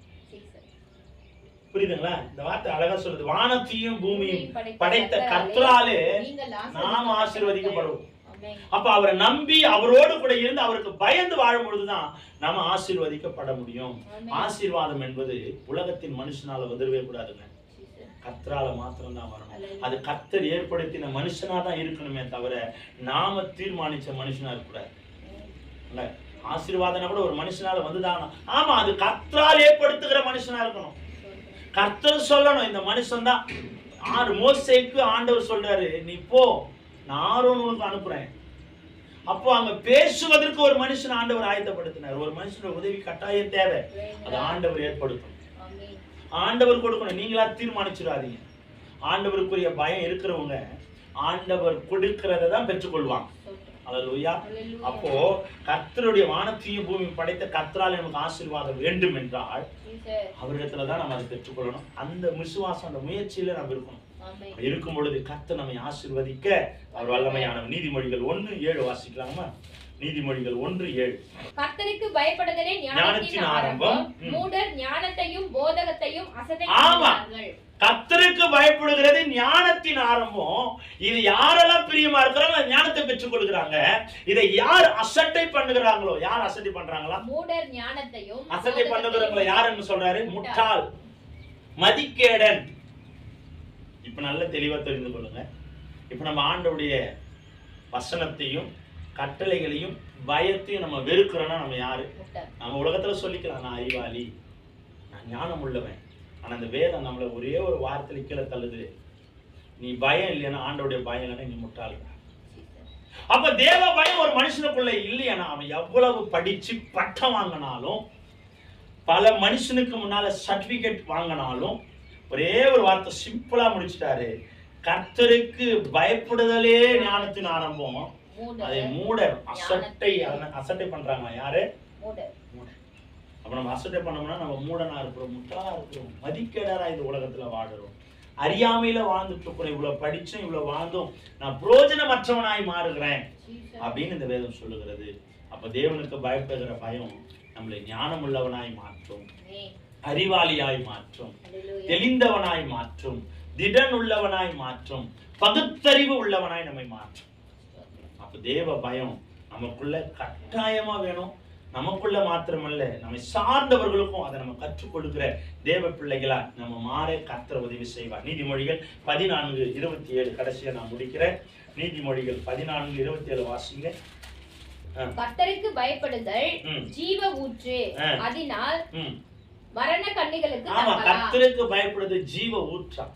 புரியுதுங்களா? இந்த வார்த்தை அழகா சொல்றது. வானத்தையும் பூமியும் படைத்த கர்த்தராலே நாம் ஆசீர்வதிக்கப்படுவோம். அப்ப அவரை நம்பி அவரோடு கூட இருந்து அவருக்கு பயந்து வாழும் பொழுதுதான் நாம ஆசீர்வதிக்கப்பட முடியும். ஆசீர்வாதம் என்பது உலகத்தின் மனுஷனால உதவவே கூடாதுங்க, கர்த்தரால மாத்திரம் தான் வரணும். அது கர்த்தர் ஏற்படுத்தின மனுஷனா தான் இருக்கணுமே தவிர நாம தீர்மானிச்ச மனுஷனா இருக்கக்கூடாது. ஆசீர்வாதம் கூட ஒரு மனுஷனால வந்துதான். ஆமா, அது கர்த்தரால் ஏற்படுத்துகிற மனுஷனா இருக்கணும். கர்த்தர் சொல்லணும் இந்த மனுஷன் தான். மோசேக்கு ஆண்டவர் சொல்றாரு, நீ போ, நான் ஆரோனுக்கு அனுப்புறேன். அப்போ அங்க பேசுவதற்கு ஒரு மனுஷன் ஆண்டவர் ஆயத்தப்படுத்தினார். ஒரு மனுஷனோட உதவி கட்டாயம் தேவை. அது ஆண்டவர் ஏற்படுத்தணும், ஆண்டவர் கொடுக்கணும். நீங்களா தீர்மானிச்சிடாதீங்க. ஆண்டவருக்குரிய பயம் இருக்கிறவங்க ஆண்டவர் கொடுக்கிறத தான் பெற்றுக்கொள்வாங்க. அல்லேலூயா. அப்போ கர்த்தருடைய வானத்தையும் பூமியும் படைத்த கர்த்தரால் நமக்கு ஆசீர்வாதம் வேண்டும் என்றால் அவரிடத்துலதான் நம்ம அதை பெற்றுக்கொள்ளணும். அந்த விசுவாசம், அந்த முயற்சியில நம்ம இருக்கணும். இருக்கும் பொழுது கர்த்தர் நம்மை ஆசீர்வதிக்க அவர் வல்லமையானவர். நீதிமொழிகள் 1:7 வாசிக்கலாமா? நீதிமொழிகள் 1:7. கர்த்தருக்கு பயப்படுதலே ஞானத்தின் ஆரம்பம், மூடர் ஞானத்தையும் போதகத்தையும் அசட்டையார்கள். கர்த்தருக்கு பயப்படுகிறது ஞானத்தின் ஆரம்பம். இது யாரெல்லாம் பிரியமா இருக்கிறாங்க ஞானத்தை பெற்றுக் கொள்கிறாங்க. இதை யார் அசட்டை பண்ணுகிறாங்களோ, யார் அசட்டை பண்றாங்களா? மூடர் ஞானத்தையும். அசட்டை பண்ணுகிறவங்கள யாருன்னு சொல்றாரு? முட்டாள், மதிக்கேடன். இப்ப நல்ல தெளிவா தெரிந்து கொள்ளுங்க. இப்ப நம்ம ஆண்டவருடைய வசனத்தையும் கட்டளைகளையும் பயத்தையும் நம்ம வெறுக்கிறோம்னா நம்ம யாரு? நம்ம உலகத்துல சொல்லிக்கலாம், நான் அறிவாளி, நான் ஞானம் உள்ளவன். ஆனா அந்த வேதம் நம்மள ஒரே ஒரு வார்த்தையில கீழே தள்ளுது, நீ பயம் இல்லைன்னா, ஆண்டோடைய பயம் இல்லைன்னா நீ முட்டாள். அப்ப தேவ பயம் ஒரு மனுஷனுக்குள்ள இல்லையானா, அவன் எவ்வளவு படிச்சு பட்டம் வாங்கினாலும், பல மனுஷனுக்கு முன்னால சர்டிபிகேட் வாங்கினாலும், ஒரே ஒரு வார்த்தை சிம்பிளா முடிச்சிட்டாரு, கர்த்தருக்கு பயப்படுதலே ஞானத்தின் ஆரம்பம். அதை மூடர் அசட்டை பண்றாங்க. யாரு? மூடர். அப்ப நம்ம அசட்டை பண்ணோம்னா நம்ம மூடனா இருக்கிறோம், முட்டாளா இருக்கிறோம், மதிக்கேடரா இந்த உலகத்துல வாடுறோம், அறியாமையில வாழ்ந்துட்டு இருக்கிறோம். இவ்வளவு படிச்சும் இவ்வளவு வாழ்ந்தும் நான் பிரயோஜனமற்றவனாய் மாறுகிறேன் அப்படின்னு இந்த வேதம் சொல்லுகிறது. அப்ப தேவனுக்கு பயப்படுகிற பயம் நம்மளை ஞானம் உள்ளவனாய் மாற்றும், அறிவாளியாய் மாற்றும், தெளிந்தவனாய் மாற்றும், திடன் உள்ளவனாய் மாற்றும், பகுத்தறிவு உள்ளவனாய் நம்மை மாற்றும். அப்ப தேவ பயம் நமக்குள்ள கட்டாயமா வேணும். நமக்குள்ள மாத்திரமல்ல, நம்மை சார்ந்தவர்களுக்கும் அதை நம்ம கற்றுக் கொடுக்கிற தேவ பிள்ளைகளா நம்ம மாற கர்த்தர் உதவி செய்வார். நீதிமொழிகள் 14:27 கடைசியா நான் முடிக்கிறேன். நீதிமொழிகள் 14:27 வாசிங்க. கர்த்தருக்கு பயப்படுதல் ஜீவ ஊற்று, அதனால் மரண கண்ணிகளுக்கு தப்பலாம். கர்த்தருக்கு பயப்படுது ஜீவ ஊற்றா.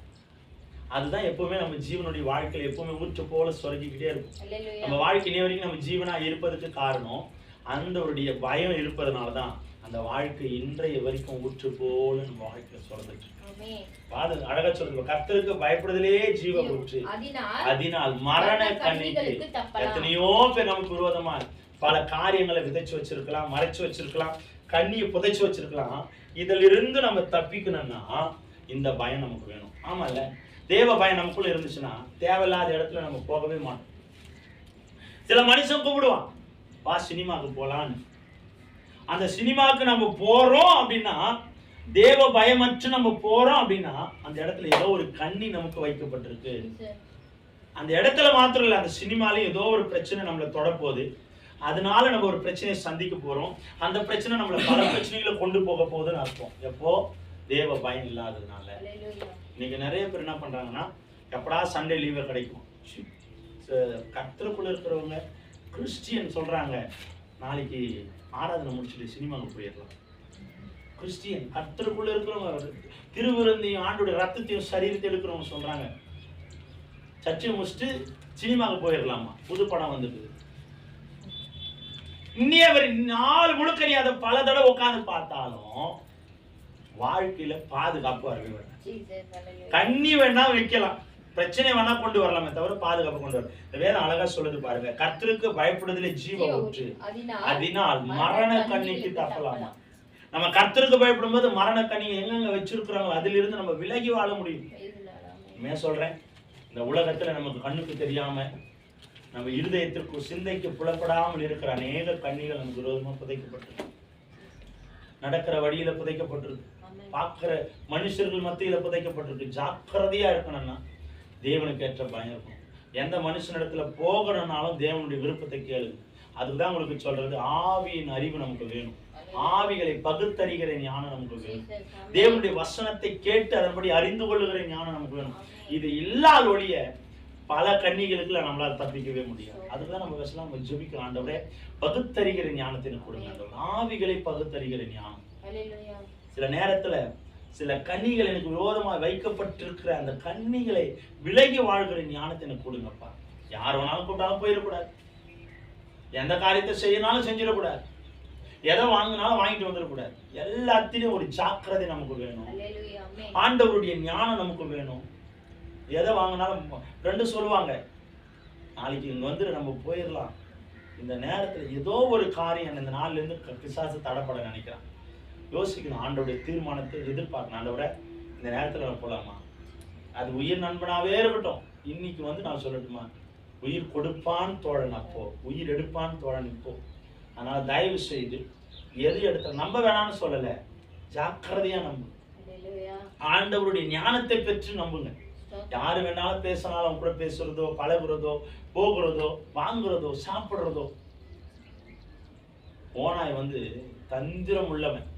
அதுதான் எப்பவுமே நம்ம ஜீவனுடைய வாழ்க்கையில எப்பவுமே ஊற்று போல சொரகிக்கிட்டே இருக்கும். நம்ம வாழ்க்கை வரைக்கும் நம்ம ஜீவனா இருப்பதற்கு காரணம் அந்த ஒரு பயம் இருப்பதனாலதான் அந்த வாழ்க்கை இன்றைய வரைக்கும் ஊற்று போல நம்ம வாழ்க்கையில சொல்றதுக்கு அழகா சொல்றது. கர்த்தருக்கு பயப்படுதலே ஜீவ ஊற்று, அதனால் மரண கண்ணிக்கு. எத்தனையோ பேர் நமக்கு விரோதமா பல காரியங்களை விதைச்சு வச்சிருக்கலாம், மறைச்சு வச்சிருக்கலாம், கண்ணியை புதைச்சு வச்சிருக்கலாம். இதுல இருந்து நம்ம தப்பிக்கணும்னா இந்த பயம் நமக்கு வேணும். ஆமால, தேவ பயம் நமக்குள்ள இருந்துச்சுன்னா தேவையில்லாத இடத்துல நம்ம போகவே மாட்டோம். சில மனுஷன் கூப்பிடுவான், வா சினிமாவுக்கு போலான்னு. அந்த சினிமாவுக்கு நம்ம போறோம் அப்படின்னா, தேவ பயமற்று நம்ம போறோம் அப்படின்னா, அந்த இடத்துல ஏதோ ஒரு கண்ணி நமக்கு வைக்கப்பட்டிருக்கு. அந்த இடத்துல மாத்திரம் இல்லை, அந்த சினிமாலையும் ஏதோ ஒரு பிரச்சனை நம்மளை தொடப்போகுது. அதனால நம்ம ஒரு பிரச்சனையை சந்திக்க போறோம். அந்த பிரச்சனை நம்மளை பல பிரச்சனைகளை கொண்டு போக போகுதுன்னு அர்த்தம். எப்போ? தேவ பயம் இல்லாததுனால. இன்னைக்கு நிறைய பேர் என்ன பண்றாங்கன்னா, எப்படா சண்டே லீவு கிடைக்கும். கர்த்தருக்குள்ள இருக்கிறவங்க கிறிஸ்டியன் சொல்றாங்க, நாளைக்கு ஆராதனை முடிச்சுட்டு சினிமாவுக்கு போயிடலாம். கிறிஸ்டியன் கர்த்தருக்குள்ள இருக்கிறவங்க திருவிருந்தையும் ஆண்டோட ரத்தத்தையும் சரீரத்தை எடுக்கிறவங்க சொல்றாங்க, சர்ச்சை முடிச்சுட்டு சினிமாவுக்கு போயிடலாமா, புது படம் வந்துட்டு. இன்னைய நாலு முழுக்க நீ அதை பல தடவை உட்காந்து பார்த்தாலும் வாழ்க்கையில பாதுகாப்பு வரவே வேண்டாம். கண்ணி வேணா வைக்கலாம், பிரச்சனை வேணா கொண்டு வரலாமே தவிர பாதுகாப்பு கொண்டு வர. இந்த வேதம் அழகா சொல்லுது பாருங்க, கர்த்தருக்கு பயப்படுதலே ஜீவ ஊற்று, அதனால் மரண கண்ணிக்கு தப்பலாமா. நம்ம கர்த்தருக்கு பயப்படும் போது மரண கண்ணி எங்கெங்க வச்சிருக்கிறாங்களோ அதுல இருந்து நம்ம விலகி வாழ முடியும். சொல்றேன், இந்த உலகத்துல நமக்கு கண்ணுக்கு தெரியாம நம்ம இருதயத்திற்கு சிந்தைக்கு புலப்படாமல் இருக்கிற அநேக கண்ணிகள் நமக்கு விரோதமா புதைக்கப்பட்டிருக்கு. நடக்கிற வழியில புதைக்கப்பட்டிருக்கு, பார்க்கிற மனுஷர்கள் மத்தியில புதைக்கப்பட்டிருக்கு. ஜாக்கிரதையா இருக்கணும்னா தேவனுக்கு ஏற்ற பயம் இருக்கும். எந்த மனுஷனிடத்துல போகணும்னாலும் தேவனுடைய விருப்பத்தை கேளு. அதுதான் உங்களுக்கு சொல்றது, ஆவியின் அறிவு நமக்கு வேணும், ஆவிகளை பகுத்தறிகிற ஞானம் நமக்கு வேணும், தேவனுடைய வசனத்தை கேட்டு அதன்படி அறிந்து கொள்ளுகிற ஞானம் நமக்கு வேணும். இது இல்லாத ஒழிய பல கன்னிகளுக்கு நம்மளால தப்பிக்கவே முடியாது. அதுதான் நம்ம வசனம் ஜெபிக்கிறோம், ஆண்டவரே பகுத்தறிகிற ஞானத்தை கொடுங்க, ஆவிகளை பகுத்தறிகிற ஞானம். சில நேரத்துல சில கன்னிகள் எனக்கு விரோதமா வைக்கப்பட்டிருக்கிற அந்த கன்னிகளை விலகி வாழ்கிற ஞானத்தை எனக்கு கொடுங்கப்பா. யார் வேணாலும் கூப்பிட்டாலும் போயிடக்கூடாது, எந்த காரியத்தை செய்யனாலும் செஞ்சிடக்கூடாது, எதை வாங்கினாலும் வாங்கிட்டு வந்துடக்கூடாது. எல்லாத்திலையும் ஒரு ஜாக்கிரதை நமக்கு வேணும், ஆண்டவருடைய ஞானம் நமக்கு வேணும். எதை வாங்கினாலும் ரெண்டு சொல்லுவாங்க, நாளைக்கு இங்க வந்துட்டு நம்ம போயிடலாம், இந்த நேரத்துல ஏதோ ஒரு காரியம் இந்த நாள்ல இருந்து பிசாசு தடைப்பட நினைக்கிறான். யோசிக்கணும், ஆண்டோடைய தீர்மானத்தை எதிர்பார்க்கணும். ஆண்டவரை இந்த நேரத்துல நம்ம போலாமா, அது உயிர் நண்பனாவே இருக்கட்டும். இன்னைக்கு நான் சொல்லட்டுமா, உயிர் கொடுப்பான் தோழன் அப்போ, உயிர் எடுப்பான் தோழன் இப்போ. அதனால தயவு செய்து எது எடுத்த நம்ப வேணாம்னு சொல்லல, ஜாக்கிரதையா நம்பு, ஆண்டவருடைய ஞானத்தை பெற்று நம்புங்க. யாரு வேணாலும் பேசினாலும் கூட பேசுறதோ, பழகுறதோ, போகிறதோ, வாங்குறதோ, சாப்பிடுறதோ. ஓனாய் தந்திரம் உள்ளவன்,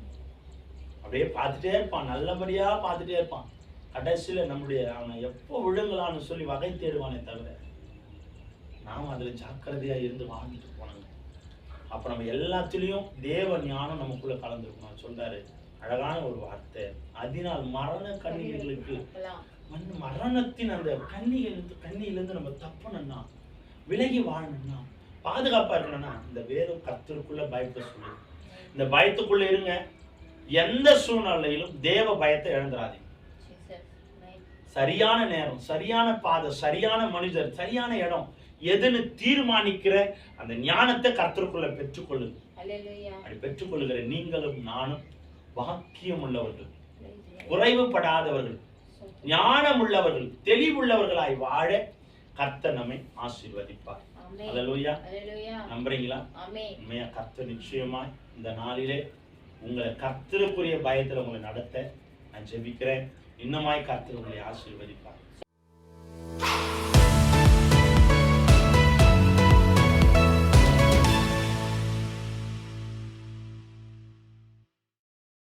அப்படியே பார்த்துட்டே இருப்பான், நல்லபடியா பார்த்துட்டே இருப்பான். கடைசியில நம்முடைய அவனை எப்போ விழுங்கலான்னு சொல்லி வகை தேடுவானே தவிர நாம் அதுல ஜாக்கிரதையா இருந்து வாழ்ந்துட்டு போனாங்க. அப்ப நம்ம எல்லாத்துலயும் தேவ ஞானம் நமக்குள்ள கலந்துருக்கணும். சொல்றாரு அழகான ஒரு வார்த்தை, அதனால் மரண கண்ணிகளுக்கு மரணத்தின் அந்த கண்ணியிலிருந்து நம்ம தப்பணும்னா, விலகி வாழணும்னா, பாதுகாப்பா இருக்கணும்னா இந்த வேதம் கர்த்தருக்குள்ள பயப்பட சொல்லு. இந்த பயத்துக்குள்ள இருங்க. எந்த சூழ்நிலையிலும் தேவ பயத்தை இழந்துடாதீங்க. சரியான நேரம், சரியான பாதை, சரியான மனிதர், சரியான இடம் எதுன்னு தீர்மானிக்கிற அந்த ஞானத்தை கர்த்தருக்குள்ள பெற்றுக்கொள்ளுங்க. அப்படி பெற்றுக்கொள்ளுகிற நீங்களும் நானும் பாக்கியம் உள்ளவர்கள், குறைவுபடாதவர்கள், ஞானம் உள்ளவர்கள், தெளிவுள்ளவர்களாய் வாழ கர்த்தர் நம்மை ஆசீர்வதிப்பார். அல்லேலூயா. நம்புறீங்களா? உண்மையா கர்த்தர் நிச்சயமாய் இந்த நாளிலே உங்களை கர்த்தருக்குரிய பயத்துல உங்களை நடத்த நான் ஜெபிக்கிறேன். இன்னமாய் கர்த்தர் உங்களை ஆசீர்வதிப்பார்.